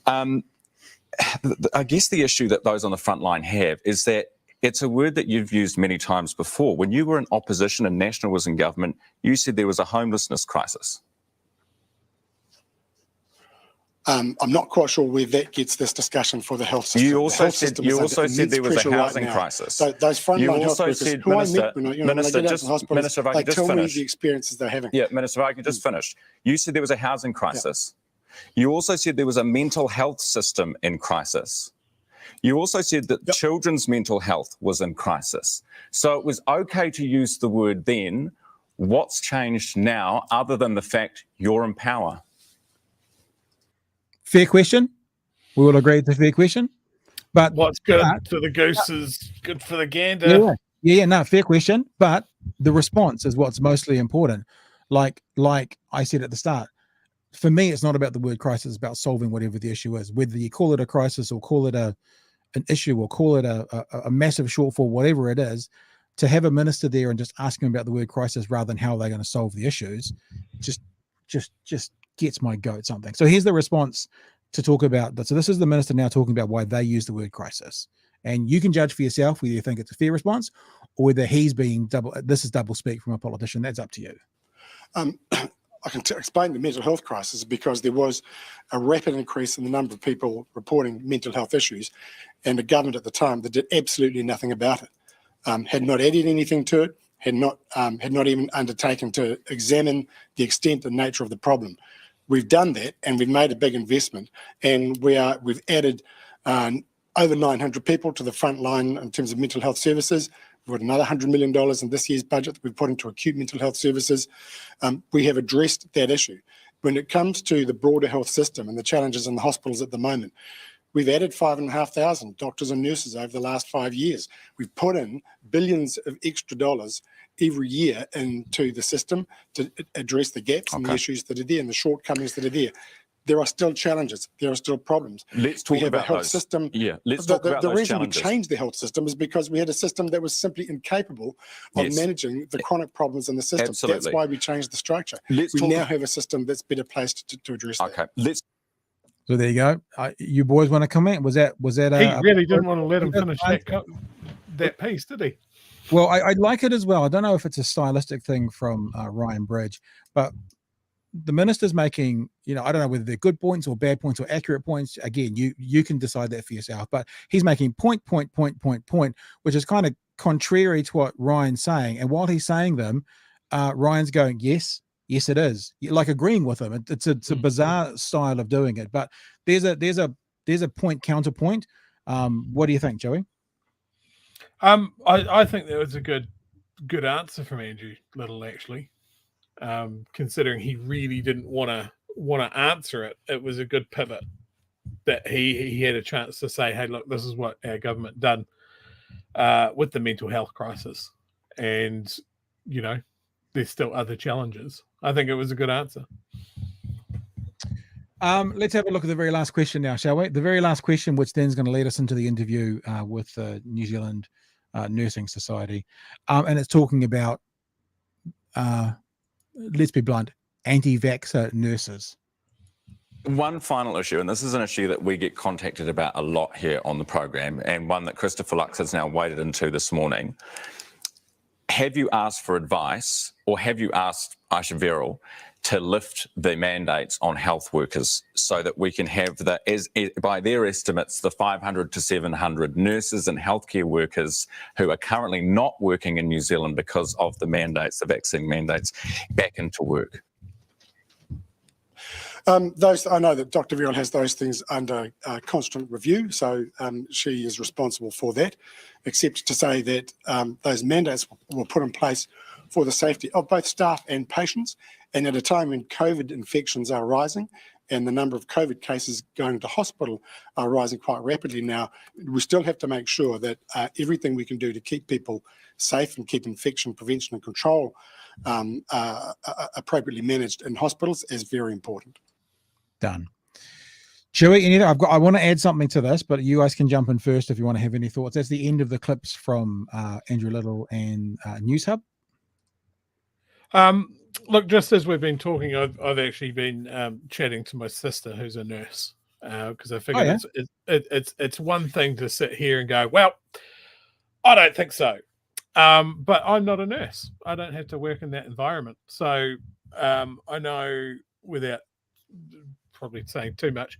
I guess the issue that those on the front line have is that it's a word that you've used many times before. When you were in opposition and National was in government, you said there was a homelessness crisis. I'm not quite sure where that gets this discussion for the health system. You also said there was a housing crisis. So those frontline health workers who I met when I get out to the hospitals, they tell me the experiences they're having. Yeah, Minister, if I could just finish. You said there was a housing crisis. Yeah. You also said there was a mental health system in crisis. You also said that children's mental health was in crisis. So it was okay to use the word then. What's changed now other than the fact you're in power? Fair question. We will agree it's a fair question. But what's good for the goose is good for the gander. No, fair question. But the response is what's mostly important. Like I said at the start, for me, it's not about the word crisis, it's about solving whatever the issue is. Whether you call it a crisis or call it an issue or call it a massive shortfall, whatever it is, to have a minister there and just ask him about the word crisis rather than how they're going to solve the issues, just gets my goat something. So here's the response to talk about that. So this is the minister now talking about why they use the word crisis. And you can judge for yourself whether you think it's a fair response or whether he's being this is double speak from a politician. That's up to you. I can explain the mental health crisis because there was a rapid increase in the number of people reporting mental health issues, and the government at the time that did absolutely nothing about it, had not added anything to it, had not even undertaken to examine the extent and nature of the problem. We've done that, and we've made a big investment, and we've added over 900 people to the front line in terms of mental health services. We've got another $100 million in this year's budget that we've put into acute mental health services. We have addressed that issue. When it comes to the broader health system and the challenges in the hospitals at the moment, we've added 5,500 doctors and nurses over the last 5 years. We've put in billions of extra dollars every year into the system to address the gaps and the issues that are there and the shortcomings that are there. There are still challenges. There are still problems. Let's talk about a health those. system. Yeah, let's talk about the those reason challenges. we changed the health system is because we had a system that was simply incapable of managing the chronic problems in the system. Absolutely. That's why we changed the structure. We now have a system that's better placed to address that. So there you go. You boys want to comment? Was that? He really didn't want to let him finish that piece, did he? Well, I like it as well. I don't know if it's a stylistic thing from Ryan Bridge, but the minister's making, I don't know whether they're good points or bad points or accurate points. Again, you can decide that for yourself. But he's making point, which is kind of contrary to what Ryan's saying. And while he's saying them, Ryan's going, yes, it is, like agreeing with him. It's a bizarre style of doing it. But there's a point counterpoint. What do you think, Joey? I think that was a good answer from Andrew Little, actually. Considering he really didn't want to answer it, it was a good pivot that he had a chance to say, hey, look, this is what our government done with the mental health crisis. And, there's still other challenges. I think it was a good answer. Let's have a look at the very last question now, shall we? The very last question, which then is going to lead us into the interview with the New Zealand Nursing Society. And it's talking about, let's be blunt, anti-vaxxer nurses. One final issue, and this is an issue that we get contacted about a lot here on the program, and one that Christopher Lux has now waded into this morning. Have you asked for advice, or have you asked Aisha Verrill to lift the mandates on health workers so that we can have by their estimates, the 500 to 700 nurses and healthcare workers who are currently not working in New Zealand because of the mandates, the vaccine mandates, back into work? I know that Dr. Verrill has those things under constant review, so she is responsible for that, except to say that those mandates were put in place for the safety of both staff and patients, and at a time when COVID infections are rising and the number of COVID cases going to hospital are rising quite rapidly now. We still have to make sure that everything we can do to keep people safe and keep infection prevention and control appropriately managed in hospitals is very important. Done. Chewy, I want to add something to this, but you guys can jump in first if you want to have any thoughts. That's the end of the clips from Andrew Little and News Hub. Look, just as we've been talking, I've actually been chatting to my sister, who's a nurse, because I figured it's one thing to sit here and go, well, I don't think so, but I'm not a nurse. I don't have to work in that environment, so I know without probably saying too much,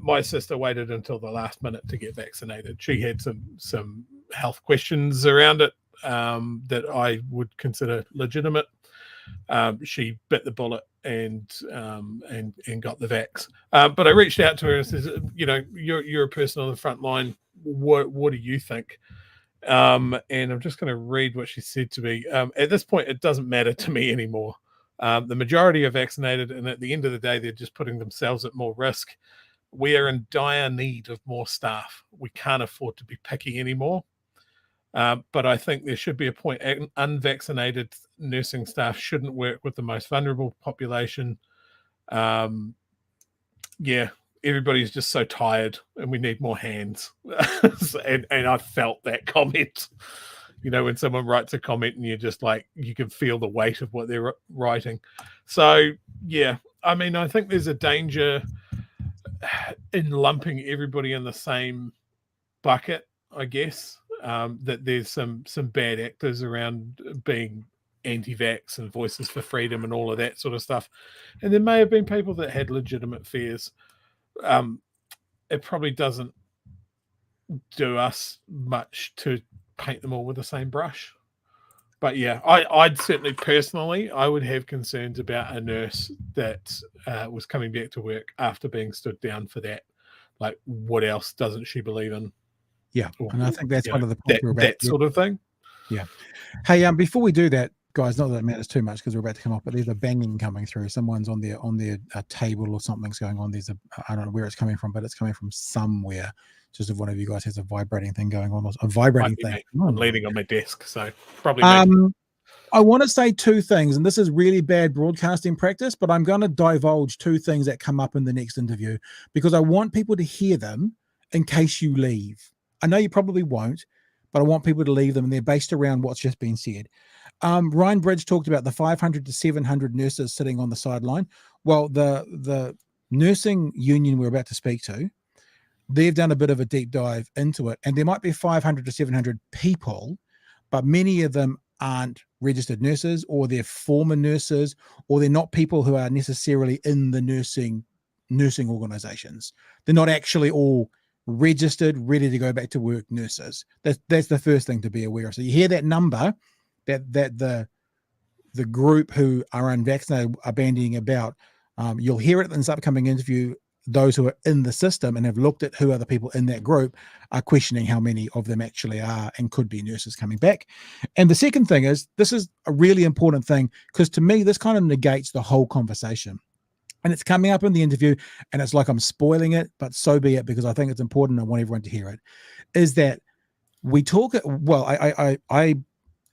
my sister waited until the last minute to get vaccinated. She had some health questions around it that I would consider legitimate. She bit the bullet and got the vax. But I reached out to her and says, you're a person on the front line. What do you think? And I'm just going to read what she said to me. At this point, it doesn't matter to me anymore. The majority are vaccinated, and at the end of the day, they're just putting themselves at more risk. We are in dire need of more staff. We can't afford to be picky anymore. But I think there should be a point. Unvaccinated nursing staff shouldn't work with the most vulnerable population. Everybody's just so tired, and we need more hands. and I felt that comment. When someone writes a comment and you're just like, you can feel the weight of what they're writing. So, I think there's a danger in lumping everybody in the same bucket, I guess, that there's some bad actors around being anti-vax and voices for freedom and all of that sort of stuff. And there may have been people that had legitimate fears. It probably doesn't do us much to paint them all with the same brush. But I'd certainly personally, I would have concerns about a nurse that was coming back to work after being stood down for that. Like, what else doesn't she believe in? Yeah, and I think that's one of the points we're about that sort of thing. Yeah. Hey, before we do that, guys, not that it matters too much because we're about to come up, but there's a banging coming through. Someone's on their table or something's going on. I don't know where it's coming from, but it's coming from somewhere. Just if one of you guys has a vibrating thing going on, or a vibrating thing. I'm leaning on my desk, so probably. I want to say two things, and this is really bad broadcasting practice, but I'm going to divulge two things that come up in the next interview because I want people to hear them in case you leave. I know you probably won't, but I want people to leave them, and they're based around what's just been said. Ryan Bridge talked about the 500 to 700 nurses sitting on the sideline. Well, the nursing union we're about to speak to, they've done a bit of a deep dive into it, and there might be 500 to 700 people, but many of them aren't registered nurses, or they're former nurses, or they're not people who are necessarily in the nursing organizations. They're not actually all registered, ready to go back to work nurses. That's the first thing to be aware of. So you hear that number that the group who are unvaccinated are bandying about. You'll hear it in this upcoming interview. Those who are in the system and have looked at who are the people in that group are questioning how many of them actually are and could be nurses coming back. And the second thing is, this is a really important thing because to me, this kind of negates the whole conversation. And it's coming up in the interview, and it's like I'm spoiling it, but so be it, because I think it's important. I want everyone to hear it. Is that we talk? Well, I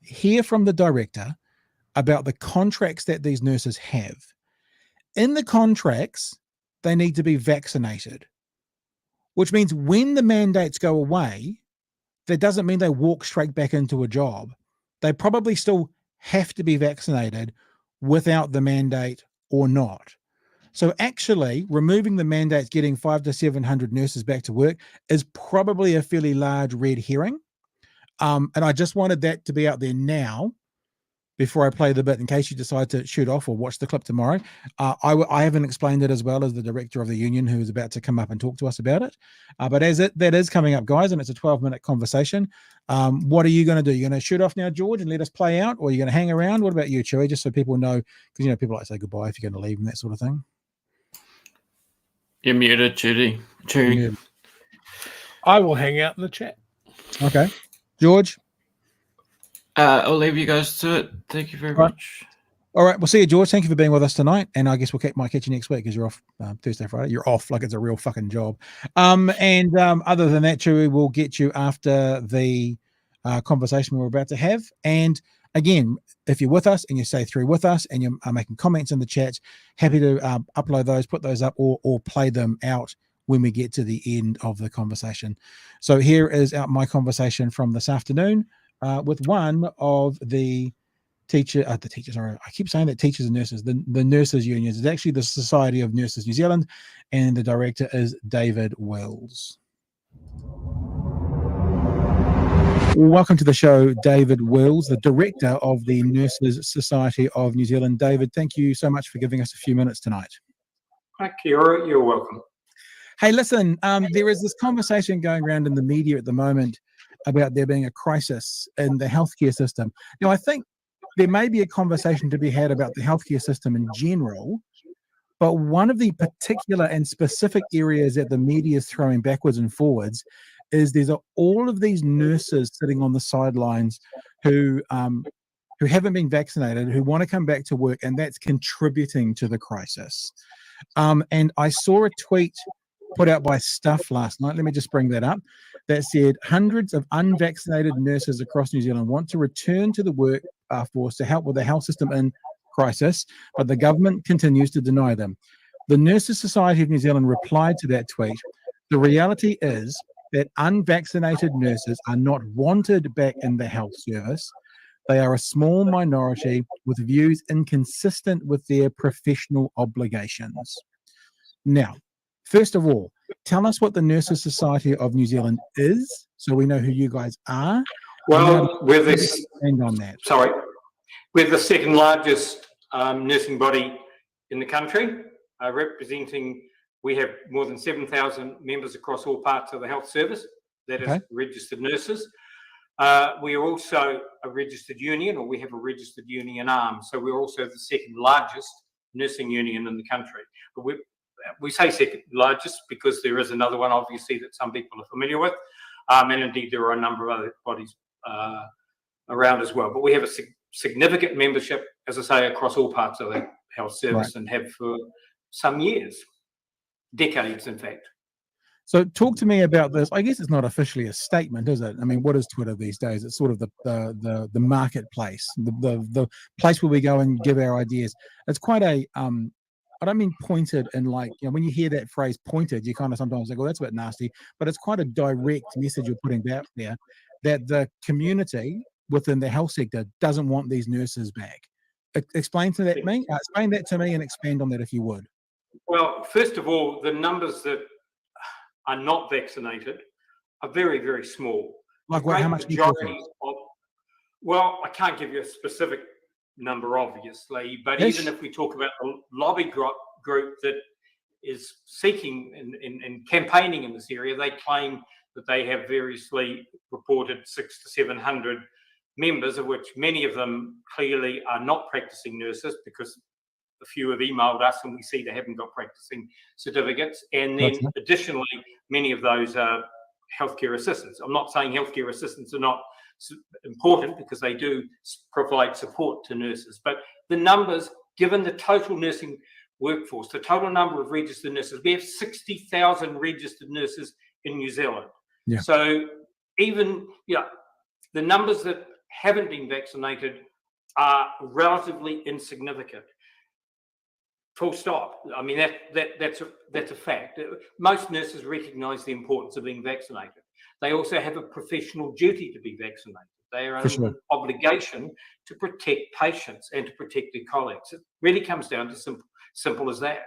hear from the director about the contracts that these nurses have. In the contracts, they need to be vaccinated, which means when the mandates go away, that doesn't mean they walk straight back into a job. They probably still have to be vaccinated without the mandate or not. So actually removing the mandates, getting 500 to 700 nurses back to work is probably a fairly large red herring. And I just wanted that to be out there now before I play the bit in case you decide to shoot off or watch the clip tomorrow. I haven't explained it as well as the director of the union who is about to come up and talk to us about it. But that is coming up, guys, and it's a 12-minute conversation. What are you going to do? You're going to shoot off now, George, and let us play out, or are you going to hang around? What about you, Chewy? Just so people know, because people like to say goodbye if you're going to leave and that sort of thing. You're muted, Chewy. I will hang out in the chat. Okay. George? I'll leave you guys to it. Thank you very much. All right, we'll see you, George. Thank you for being with us tonight, and I guess might catch you next week because you're off Thursday, Friday. You're off like it's a real fucking job. Other than that, Chewy, we'll get you after the conversation we're about to have. And again, if you're with us and you stay through with us and you're making comments in the chat, happy to upload those, put those up, or play them out when we get to the end of the conversation. So here is my conversation from this afternoon with one of the teachers. I keep saying that teachers and nurses, the nurses unions. It's actually the Society of Nurses New Zealand, and the director is David Wills. Welcome to the show, David Wills, the director of the Nurses Society of New Zealand. David, thank you so much for giving us a few minutes tonight. Hi, Kiora. You're welcome. Hey, listen, there is this conversation going around in the media at the moment about there being a crisis in the healthcare system. Now, I think there may be a conversation to be had about the healthcare system in general, but one of the particular and specific areas that the media is throwing backwards and forwards is there's all of these nurses sitting on the sidelines who haven't been vaccinated, who want to come back to work, and that's contributing to the crisis. And I saw a tweet put out by Stuff last night, let me just bring that up, that said hundreds of unvaccinated nurses across New Zealand want to return to the workforce to help with the health system in crisis, but the government continues to deny them. The Nurses Society of New Zealand replied to that tweet, the reality is that unvaccinated nurses are not wanted back in the health service. They are a small minority with views inconsistent with their professional obligations. Now, first of all, tell us what the Nurses Society of New Zealand is, so we know who you guys are. Well, we're the second largest nursing body in the country, representing. We have more than 7,000 members across all parts of the health service. That is registered nurses. We are also a registered union, or we have a registered union arm. So we're also the second largest nursing union in the country. But we say second largest because there is another one, obviously, that some people are familiar with. And indeed, there are a number of other bodies around as well. But we have a significant membership, as I say, across all parts of the health service and have for some years, decades, in fact. So talk to me about this. I guess it's not officially a statement, is it? I mean, what is Twitter these days? It's sort of the marketplace, the place where we go and give our ideas. It's quite a I don't mean pointed and like, you know, when you hear that phrase pointed, you kind of sometimes think, well, that's a bit nasty, but it's quite a direct message you're putting out there that the community within the health sector doesn't want these nurses back. Explain that to me and expand on that if you would. Well, first of all, the numbers that are not vaccinated are very, very small. Like what? How much? Well, I can't give you a specific number, obviously, but even if we talk about the lobby group that is seeking and campaigning in this area, they claim that they have variously reported 600 to 700 members, of which many of them clearly are not practicing nurses, because a few have emailed us and we see they haven't got practicing certificates. And then additionally, many of those are healthcare assistants. I'm not saying healthcare assistants are not important, because they do provide support to nurses. But the numbers, given the total nursing workforce, the total number of registered nurses, we have 60,000 registered nurses in New Zealand. Yeah. So even, the numbers that haven't been vaccinated are relatively insignificant. Full stop. I mean, that's a fact. Most nurses recognise the importance of being vaccinated. They also have a professional duty to be vaccinated. They are under an obligation to protect patients and to protect their colleagues. It really comes down to simple as that.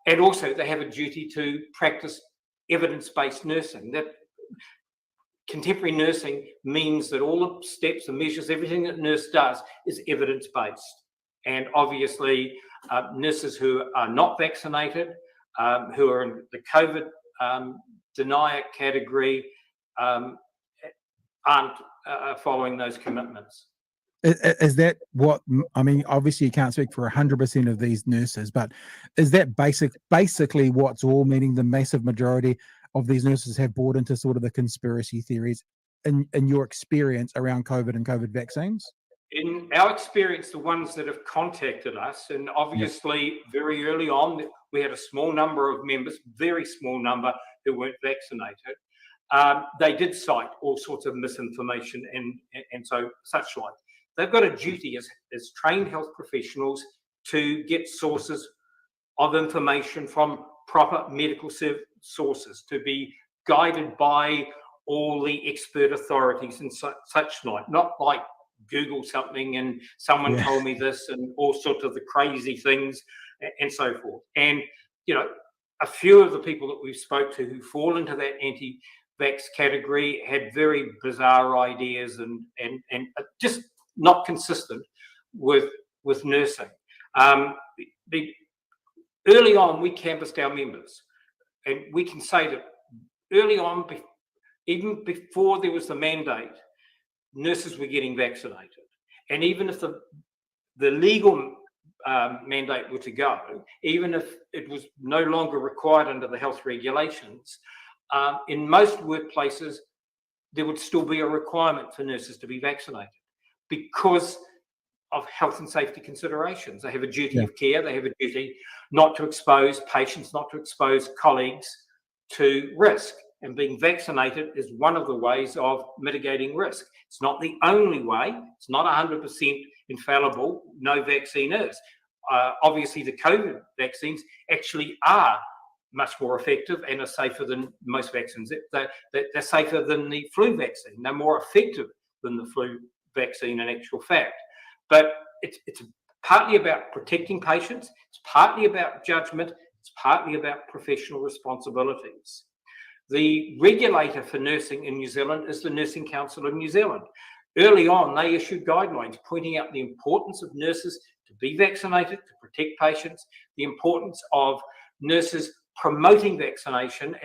And also they have a duty to practice evidence-based nursing. That contemporary nursing means that all the steps, the measures, everything that a nurse does is evidence-based. And obviously, nurses who are not vaccinated, who are in the COVID denier category, aren't following those commitments. Is that what, I mean, obviously you can't speak for 100% of these nurses, but is that basically what's all meaning the massive majority of these nurses have bought into sort of the conspiracy theories in your experience around COVID and COVID vaccines? In our experience, the ones that have contacted us, and obviously very early on, we had a small number of members, very small number, who weren't vaccinated. They did cite all sorts of misinformation and so such like. They've got a duty as trained health professionals to get sources of information from proper medical sources, to be guided by all the expert authorities and such like, not like Google something and someone told me this and all sorts of the crazy things and so forth. And, you know, a few of the people that we've spoke to who fall into that anti-vax category had very bizarre ideas and just not consistent with nursing. Early on, we canvassed our members, and we can say that early on, even before there was the mandate, nurses were getting vaccinated. And even if the legal mandate were to go, even if it was no longer required under the health regulations, in most workplaces, there would still be a requirement for nurses to be vaccinated because of health and safety considerations. They have a duty of care. They have a duty not to expose patients, not to expose colleagues to risk. And being vaccinated is one of the ways of mitigating risk. It's not the only way. It's not 100% infallible. No vaccine is. Obviously, the COVID vaccines actually are much more effective and are safer than most vaccines. They're safer than the flu vaccine. They're more effective than the flu vaccine in actual fact. But it's partly about protecting patients. It's partly about judgment. It's partly about professional responsibilities. The regulator for nursing in New Zealand is the Nursing Council of New Zealand. Early on, they issued guidelines pointing out the importance of nurses to be vaccinated, to protect patients, the importance of nurses promoting vaccination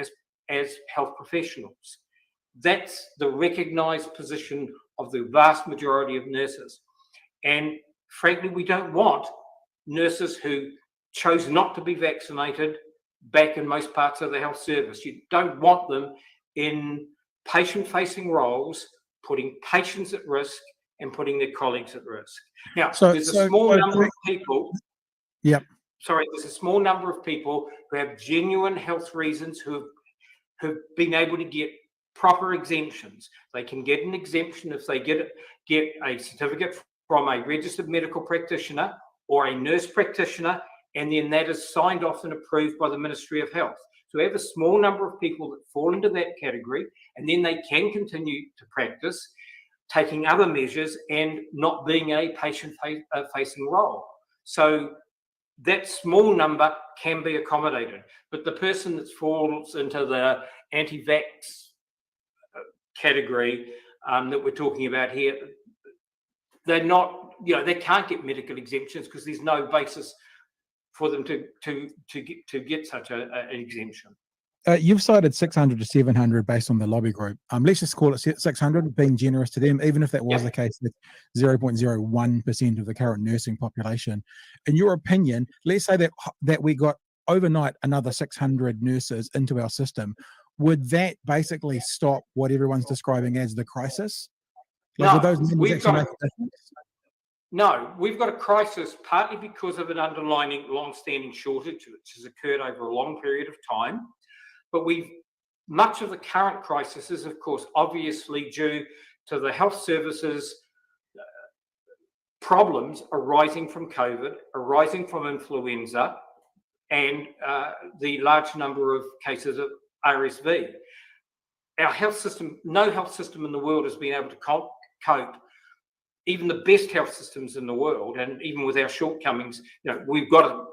as health professionals. That's the recognised position of the vast majority of nurses. And frankly, we don't want nurses who chose not to be vaccinated back in most parts of the health service. You don't want them in patient-facing roles, putting patients at risk and putting their colleagues at risk. Now, there's a small number of people. There's a small number of people who have genuine health reasons who've been able to get proper exemptions. They can get an exemption if they get a certificate from a registered medical practitioner or a nurse practitioner, and then that is signed off and approved by the Ministry of Health. So we have a small number of people that fall into that category, and then they can continue to practice, taking other measures and not being a patient-facing role. So that small number can be accommodated. But the person that falls into the anti-vax category that we're talking about here, they're not, they can't get medical exemptions because there's no basis for them to get such an exemption. You've cited 600 to 700 based on the lobby group. Let's just call it 600, being generous to them, even if that was the case with 0.01% of the current nursing population. In your opinion, let's say that we got overnight another 600 nurses into our system. Would that basically stop what everyone's describing as the crisis? No, we've got a crisis partly because of an underlying long-standing shortage which has occurred over a long period of time. But much of the current crisis is, of course, obviously due to the health services problems arising from COVID, arising from influenza, and the large number of cases of RSV. Our health system, no health system in the world has been able to cope. Even the best health systems in the world, and even with our shortcomings, we've got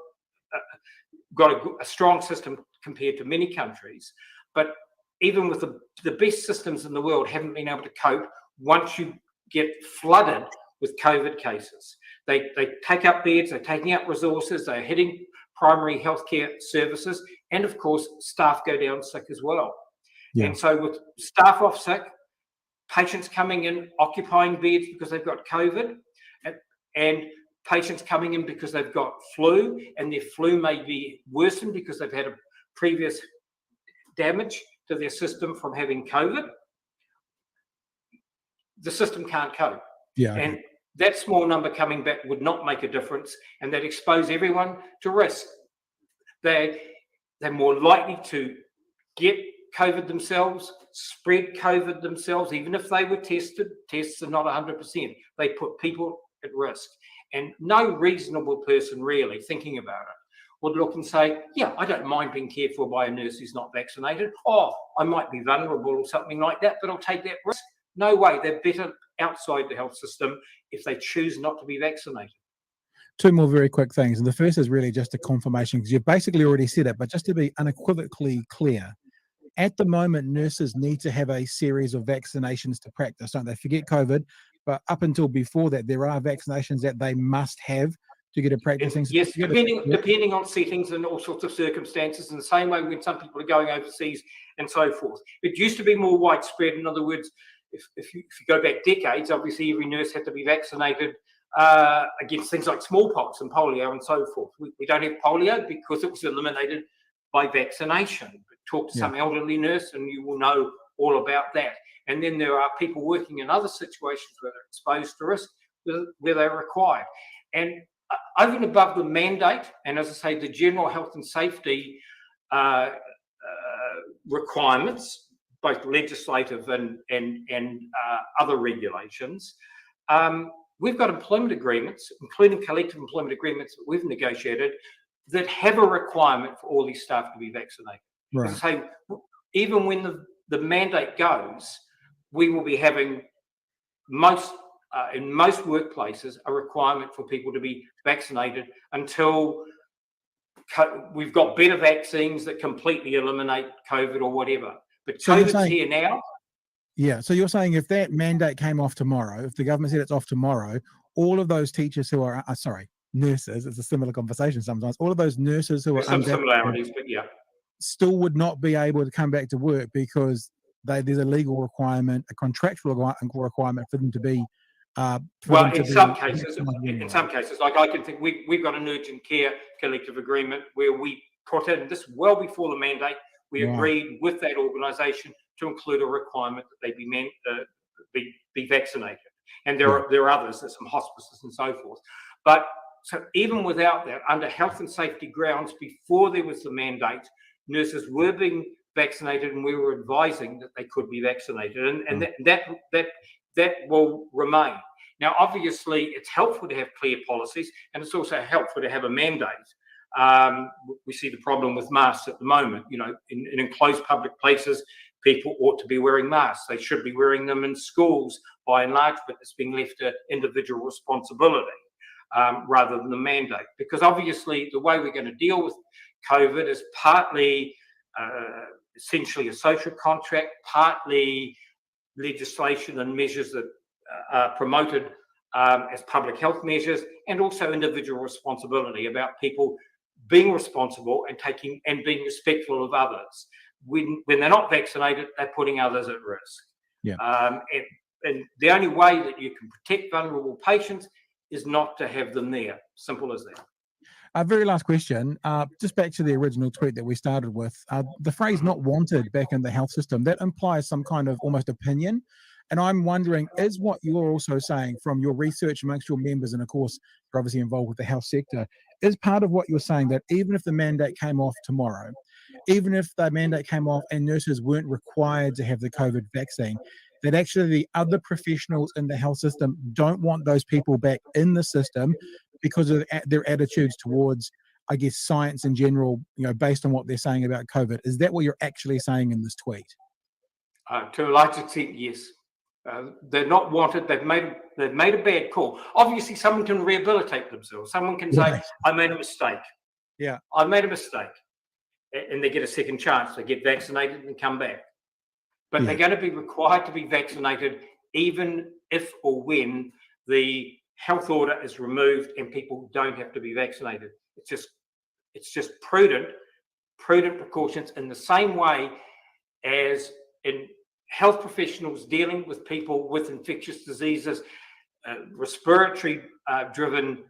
a strong system compared to many countries. But even with the best systems in the world, haven't been able to cope once you get flooded with COVID cases. They take up beds, they're taking up resources, they're hitting primary healthcare services, and of course, staff go down sick as well. And so with staff off sick, patients coming in occupying beds because they've got COVID, and patients coming in because they've got flu, and their flu may be worsened because they've had a previous damage to their system from having COVID. The system can't cope. And that small number coming back would not make a difference, and that expose everyone to risk. They're more likely to get COVID themselves, spread COVID themselves, even if they were tested. Tests are not 100%. They put people at risk. And no reasonable person really thinking about it would look and say, yeah, I don't mind being cared for by a nurse who's not vaccinated. Oh, I might be vulnerable or something like that, but I'll take that risk. No way. They're better outside the health system if they choose not to be vaccinated. Two more very quick things. And the first is really just a confirmation, because you've basically already said it, but just to be unequivocally clear, at the moment, nurses need to have a series of vaccinations to practice, don't they? Forget COVID, but up until before that, there are vaccinations that they must have to get a practicing. Yes, depending on settings and all sorts of circumstances, in the same way when some people are going overseas and so forth. It used to be more widespread. In other words, if you go back decades, obviously every nurse had to be vaccinated against things like smallpox and polio and so forth. We don't have polio because it was eliminated by vaccination. But talk to some elderly nurse and you will know all about that. And then there are people working in other situations where they're exposed to risk, where they're required. And over and above the mandate, and as I say, the general health and safety requirements, both legislative and other regulations, we've got employment agreements, including collective employment agreements that we've negotiated, that have a requirement for all these staff to be vaccinated. Right. As I say, even when the mandate goes, we will be having in most workplaces a requirement for people to be vaccinated until we've got better vaccines that completely eliminate COVID or whatever. But So COVID's here now. Yeah. So you're saying if that mandate came off tomorrow, if the government said it's off tomorrow, all of those teachers who are, nurses, it's a similar conversation sometimes, all of those nurses who There's are some similarities, but yeah. still would not be able to come back to work because there's a legal requirement, a contractual requirement for them to be. In some cases, like I can think we've got an urgent care collective agreement where we put in this well before the mandate. We agreed with that organisation to include a requirement that they be vaccinated. And there are others, there's some hospices and so forth. But so even without that, under health and safety grounds, before there was the mandate, nurses were being vaccinated, and we were advising that they could be vaccinated, and that will remain. Now, obviously, it's helpful to have clear policies, and it's also helpful to have a mandate. We see the problem with masks at the moment. You know, in enclosed public places, people ought to be wearing masks. They should be wearing them in schools by and large, but it's being left to individual responsibility rather than the mandate. Because obviously, the way we're going to deal with COVID is partly essentially a social contract, partly legislation and measures that are promoted as public health measures, and also individual responsibility about people being responsible and being respectful of others. When they're not vaccinated, they're putting others at risk. Yeah. And the only way that you can protect vulnerable patients is not to have them there. Simple as that. Very last question, just back to the original tweet that we started with, the phrase "not wanted" back in the health system, that implies some kind of almost opinion. And I'm wondering, is what you're also saying from your research amongst your members, and of course, you're obviously involved with the health sector, is part of what you're saying that even if the mandate came off tomorrow, even if the mandate came off and nurses weren't required to have the COVID vaccine, that actually the other professionals in the health system don't want those people back in the system because of their attitudes towards, I guess, science in general, you know, based on what they're saying about COVID. Is that what you're actually saying in this tweet? To a large extent, yes. They're not wanted. They've made a bad call. Obviously, someone can rehabilitate themselves. Someone can say, "I made a mistake." Yeah, I made a mistake, and they get a second chance. They get vaccinated and come back. But they're going to be required to be vaccinated, even if or when the health order is removed and people don't have to be vaccinated. It's just prudent precautions, in the same way as in health professionals dealing with people with infectious diseases, respiratory driven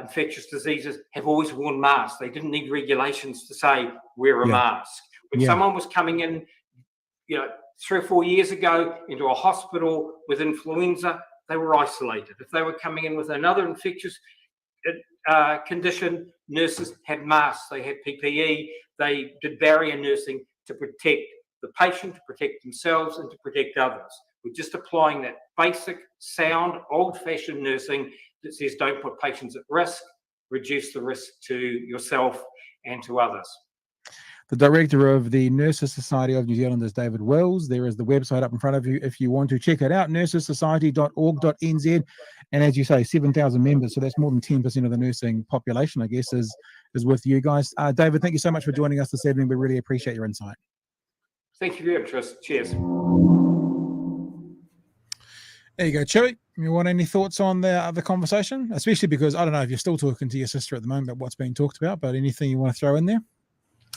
infectious diseases have always worn masks. They didn't need regulations to say wear a mask. When someone was coming in, 3 or 4 years ago into a hospital with influenza, they were isolated. If they were coming in with another infectious condition, nurses had masks, they had PPE, they did barrier nursing to protect the patient, to protect themselves, and to protect others. We're just applying that basic, sound, old-fashioned nursing that says don't put patients at risk, reduce the risk to yourself and to others. The director of the Nurses Society of New Zealand is David Wills. There is the website up in front of you if you want to check it out, nursessociety.org.nz. And as you say, 7,000 members, so that's more than 10% of the nursing population, I guess, is with you guys. David, thank you so much for joining us this evening. We really appreciate your insight. Thank you for your interest. Cheers. There you go, Chewy. You want any thoughts on the conversation? Especially because I don't know if you're still talking to your sister at the moment about what's being talked about, but anything you want to throw in there?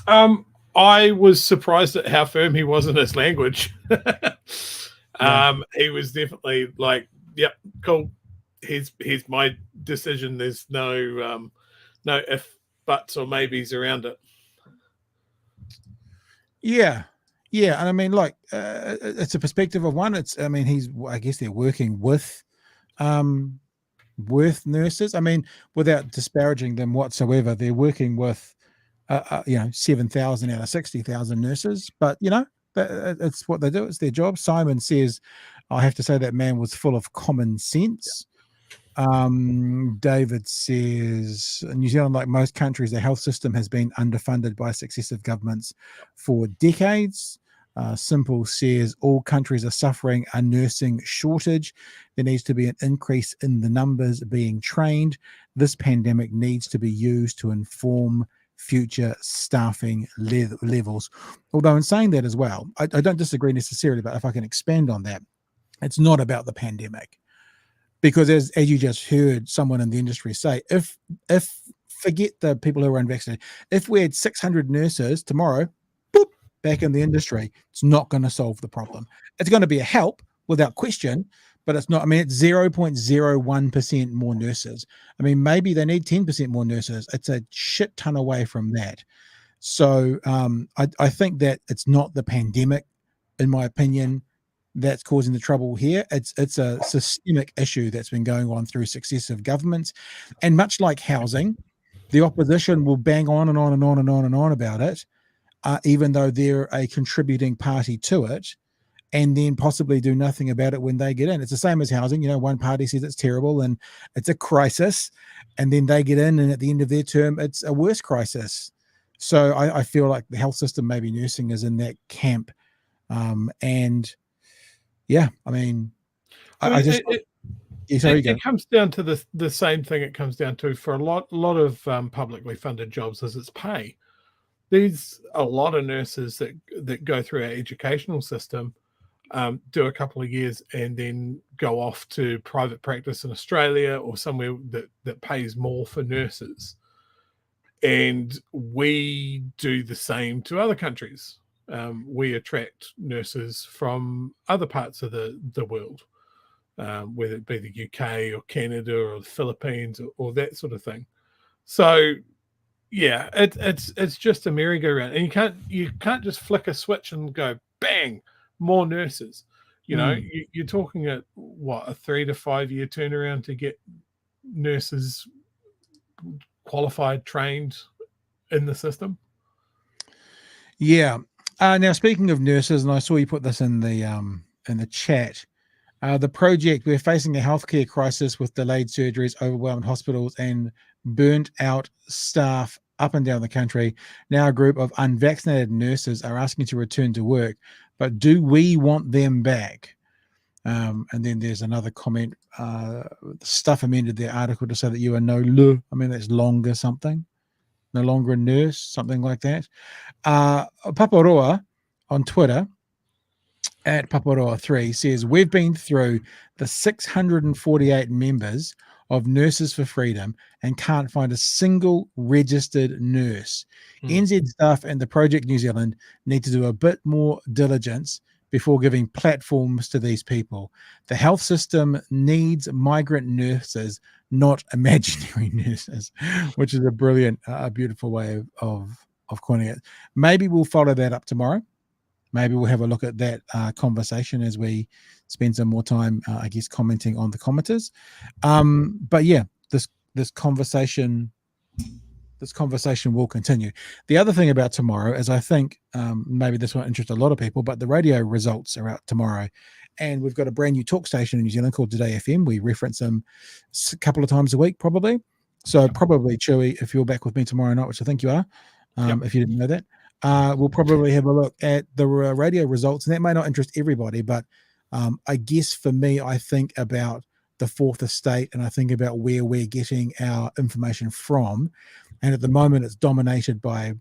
I was surprised at how firm he was in his language. He was definitely like, "Yep, cool. Here's my decision. There's no if, buts, or maybes around it." Yeah, and I mean, like, it's a perspective of one. I guess they're working with nurses. I mean, without disparaging them whatsoever, they're working with 7,000 out of 60,000 nurses, but it's what they do. It's their job. Simon says, I have to say that man was full of common sense. David says, New Zealand, like most countries, the health system has been underfunded by successive governments for decades. Simple says, all countries are suffering a nursing shortage. There needs to be an increase in the numbers being trained. This pandemic needs to be used to inform future staffing levels. Although in saying that as well, I don't disagree necessarily, but if I can expand on that, it's not about the pandemic. Because as you just heard someone in the industry say, if forget the people who are unvaccinated, if we had 600 nurses tomorrow, boop, back in the industry, it's not going to solve the problem. It's going to be a help without question, but it's not. I mean, it's 0.01% more nurses. I mean, maybe they need 10% more nurses. It's a shit ton away from that. So I think that it's not the pandemic, in my opinion, that's causing the trouble here. It's a systemic issue that's been going on through successive governments. And much like housing, the opposition will bang on and on and on and on and on about it, even though they're a contributing party to it, and then possibly do nothing about it when they get in. It's the same as housing. One party says it's terrible and it's a crisis, and then they get in, and at the end of their term, it's a worse crisis. So I feel like the health system, maybe nursing, is in that camp. And yeah, I mean, it comes down to the same thing. It comes down to, for a lot of publicly funded jobs, is its pay. There's a lot of nurses that go through our educational system, do a couple of years, and then go off to private practice in Australia or somewhere that pays more for nurses. And we do the same to other countries. We attract nurses from other parts of the world, whether it be the UK or Canada or the Philippines or that sort of thing. So yeah, it's just a merry-go-round, and you can't just flick a switch and go bang, more nurses. You're talking at what, a 3 to 5 year turnaround to get nurses qualified, trained in the system. Yeah. Now, speaking of nurses, and I saw you put this in the chat, the project, we're facing a healthcare crisis with delayed surgeries, overwhelmed hospitals, and burnt out staff up and down the country. Now a group of unvaccinated nurses are asking to return to work, but do we want them back? And then there's another comment. Stuff amended their article to say that you are that's longer something. No longer a nurse, something like that. Paparoa on Twitter at Paparoa3 says, we've been through the 648 members of Nurses for Freedom and can't find a single registered nurse. NZ staff and the Project New Zealand need to do a bit more diligence before giving platforms to these people. The health system needs migrant nurses, not imaginary nurses, which is a brilliant, beautiful way of coining it. Maybe we'll follow that up tomorrow. maybe we'll have a look at that conversation as we spend some more time, I guess, commenting on the commenters. But yeah, this conversation will continue. The other thing about tomorrow is, I think maybe this won't interest a lot of people, but the radio results are out tomorrow, and we've got a brand new talk station in New Zealand called Today FM. We reference them a couple of times a week, probably. So probably, Chewy, if you're back with me tomorrow night, which I think you are, if you didn't know that, we'll probably have a look at the radio results, and that may not interest everybody, but I guess for me, I think about the fourth estate, and I think about where we're getting our information from. And at the moment, it's dominated by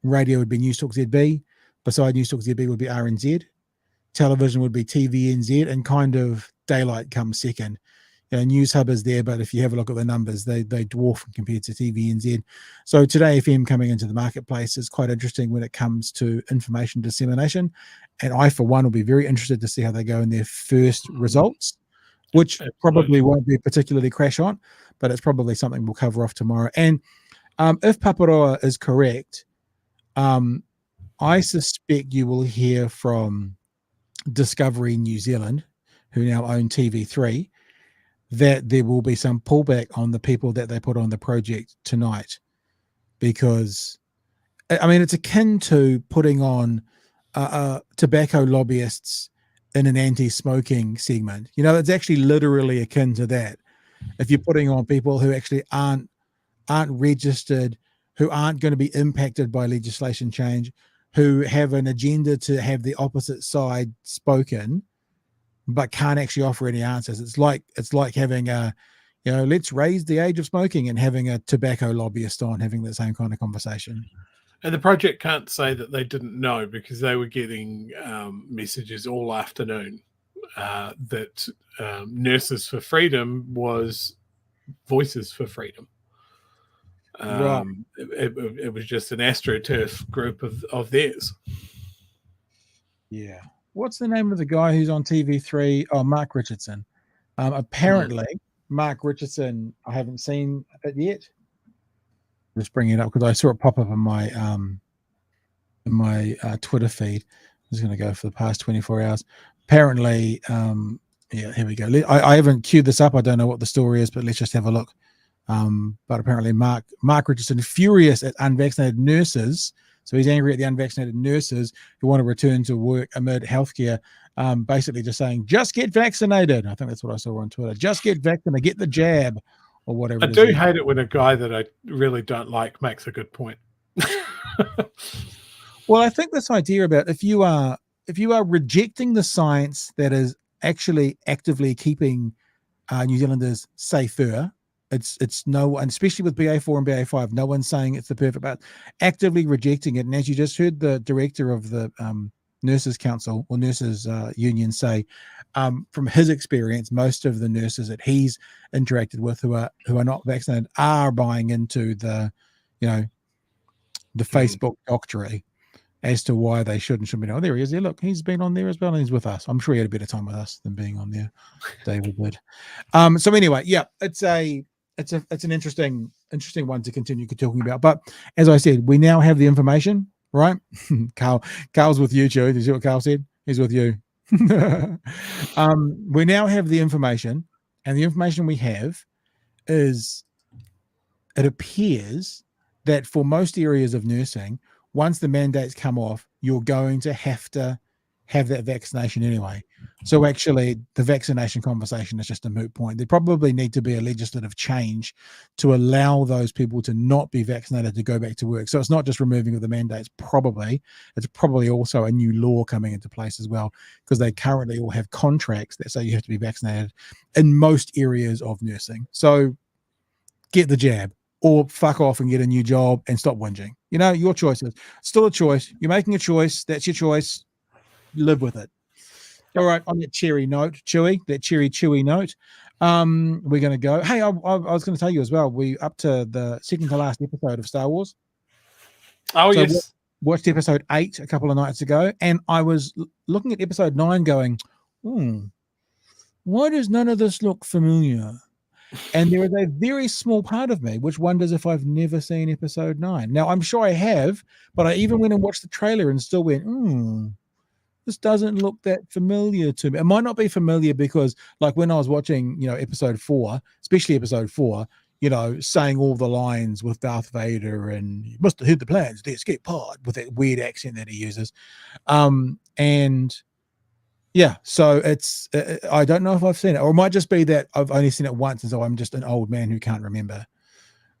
radio would be News Talk ZB. Beside News Talk ZB would be RNZ. Television would be TVNZ, and kind of daylight comes second. News Hub is there, but if you have a look at the numbers, they dwarf compared to TVNZ. So Today FM coming into the marketplace is quite interesting when it comes to information dissemination. And I, for one, will be very interested to see how they go in their first results, which probably won't be particularly crash on, but it's probably something we'll cover off tomorrow. And if Paparoa is correct, I suspect you will hear from Discovery New Zealand, who now own TV3, that there will be some pullback on the people that they put on the project tonight, because I mean, it's akin to putting on tobacco lobbyists in an anti-smoking segment. It's actually literally akin to that. If you're putting on people who actually aren't registered, who aren't going to be impacted by legislation change, who have an agenda to have the opposite side spoken, but can't actually offer any answers. It's like having let's raise the age of smoking, and having a tobacco lobbyist on having the same kind of conversation. And the project can't say that they didn't know, because they were getting messages all afternoon that Nurses for Freedom was Voices for Freedom. Right. It was just an AstroTurf group of theirs. Yeah. What's the name of the guy who's on TV3? Oh, Mark Richardson. Apparently, Mark Richardson, I haven't seen it yet. Just bringing it up because I saw it pop up in my Twitter feed. I'm just going to go for the past 24 hours. Apparently, yeah, here we go. I haven't queued this up. I don't know what the story is, but let's just have a look. But apparently, Mark Richardson, furious at unvaccinated nurses. So he's angry at the unvaccinated nurses who want to return to work amid healthcare, basically just saying, just get vaccinated. I think that's what I saw on Twitter. Just get vaccinated, get the jab, or whatever. I do hate it when a guy that I really don't like makes a good point. Well, I think this idea about if you are rejecting the science that is actually actively keeping New Zealanders safer, it's no, and especially with BA4 and BA5, no one's saying it's the perfect, but actively rejecting it. And as you just heard the director of the Nurses Council or Nurses Union say, from his experience, most of the nurses that he's interacted with who are not vaccinated are buying into the Facebook doctrine as to why they should and shouldn't be. Oh, there he is. Yeah, look, he's been on there as well, and he's with us. I'm sure he had a better time with us than being on there. David did. So anyway, yeah, it's an interesting one to continue talking about. But as I said, we now have the information, right? Carl's with you, Joe. Did you see what Carl said? He's with you. We now have the information, and the information we have is, it appears that for most areas of nursing, once the mandates come off, you're going to have that vaccination anyway. So actually, the vaccination conversation is just a moot point. There probably need to be a legislative change to allow those people to not be vaccinated to go back to work. So it's not just removing of the mandates, it's probably also a new law coming into place as well, because they currently all have contracts that say you have to be vaccinated in most areas of nursing. So get the jab, or fuck off and get a new job and stop whinging. Your choice is still a choice. You're making a choice. That's your choice. Live with it. All right. On that cherry note, chewy note, we're going to go. Hey, I was going to tell you as well, we up to the second to last episode of Star Wars. Oh, so yes. Watched episode 8 a couple of nights ago, and I was looking at episode 9 going, why does none of this look familiar? And there is a very small part of me which wonders if I've never seen episode 9. Now, I'm sure I have, but I even went and watched the trailer and still went, this doesn't look that familiar to me. It might not be familiar because, like, when I was watching, episode 4, especially episode 4, saying all the lines with Darth Vader and you must have heard the plans, the escape pod, with that weird accent that he uses. And yeah, so it's, I don't know if I've seen it, or it might just be that I've only seen it once, and so I'm just an old man who can't remember.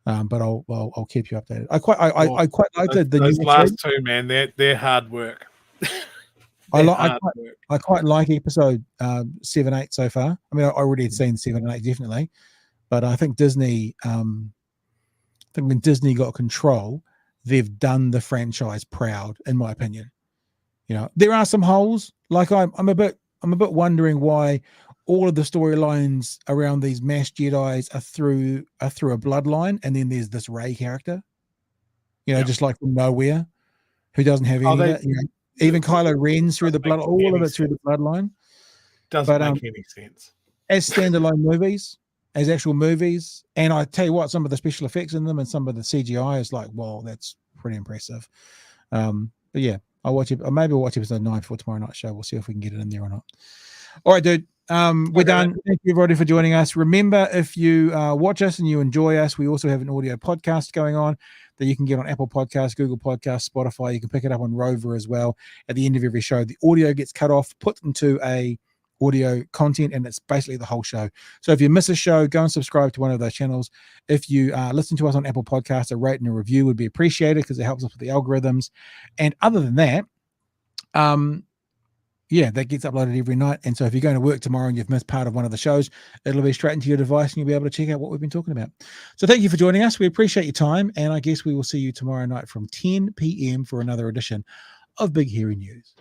But I'll keep you updated. I quite like the those new last two, man. They're hard work. I quite like episode 7, 8 so far. I mean, I already had seen 7 and 8 definitely, but I think Disney, when Disney got control, they've done the franchise proud, in my opinion. There are some holes. Like I'm a bit wondering why all of the storylines around these masked Jedis are through a bloodline, and then there's this Rey character, just like from nowhere, who doesn't have any of it. Even Kylo Ren's through the blood, all of it's through the bloodline. Doesn't make any sense. As standalone movies, as actual movies, and I tell you what, some of the special effects in them and some of the CGI is like, wow, that's pretty impressive. But yeah, maybe I'll watch episode 9 for tomorrow night's show. We'll see if we can get it in there or not. All right, dude. We're done. Thank you, everybody, for joining us. Remember, if you watch us and you enjoy us, we also have an audio podcast going on that you can get on Apple Podcasts, Google Podcasts, Spotify. You can pick it up on Rover as well. At the end of every show, the audio gets cut off, put into a audio content, and it's basically the whole show. So if you miss a show, go and subscribe to one of those channels. If you listen to us on Apple Podcasts, a rate and a review would be appreciated because it helps us with the algorithms. And other than that, that gets uploaded every night. And so if you're going to work tomorrow and you've missed part of one of the shows, it'll be straight into your device and you'll be able to check out what we've been talking about. So thank you for joining us. We appreciate your time. And I guess we will see you tomorrow night from 10 p.m. for another edition of Big Hairy News.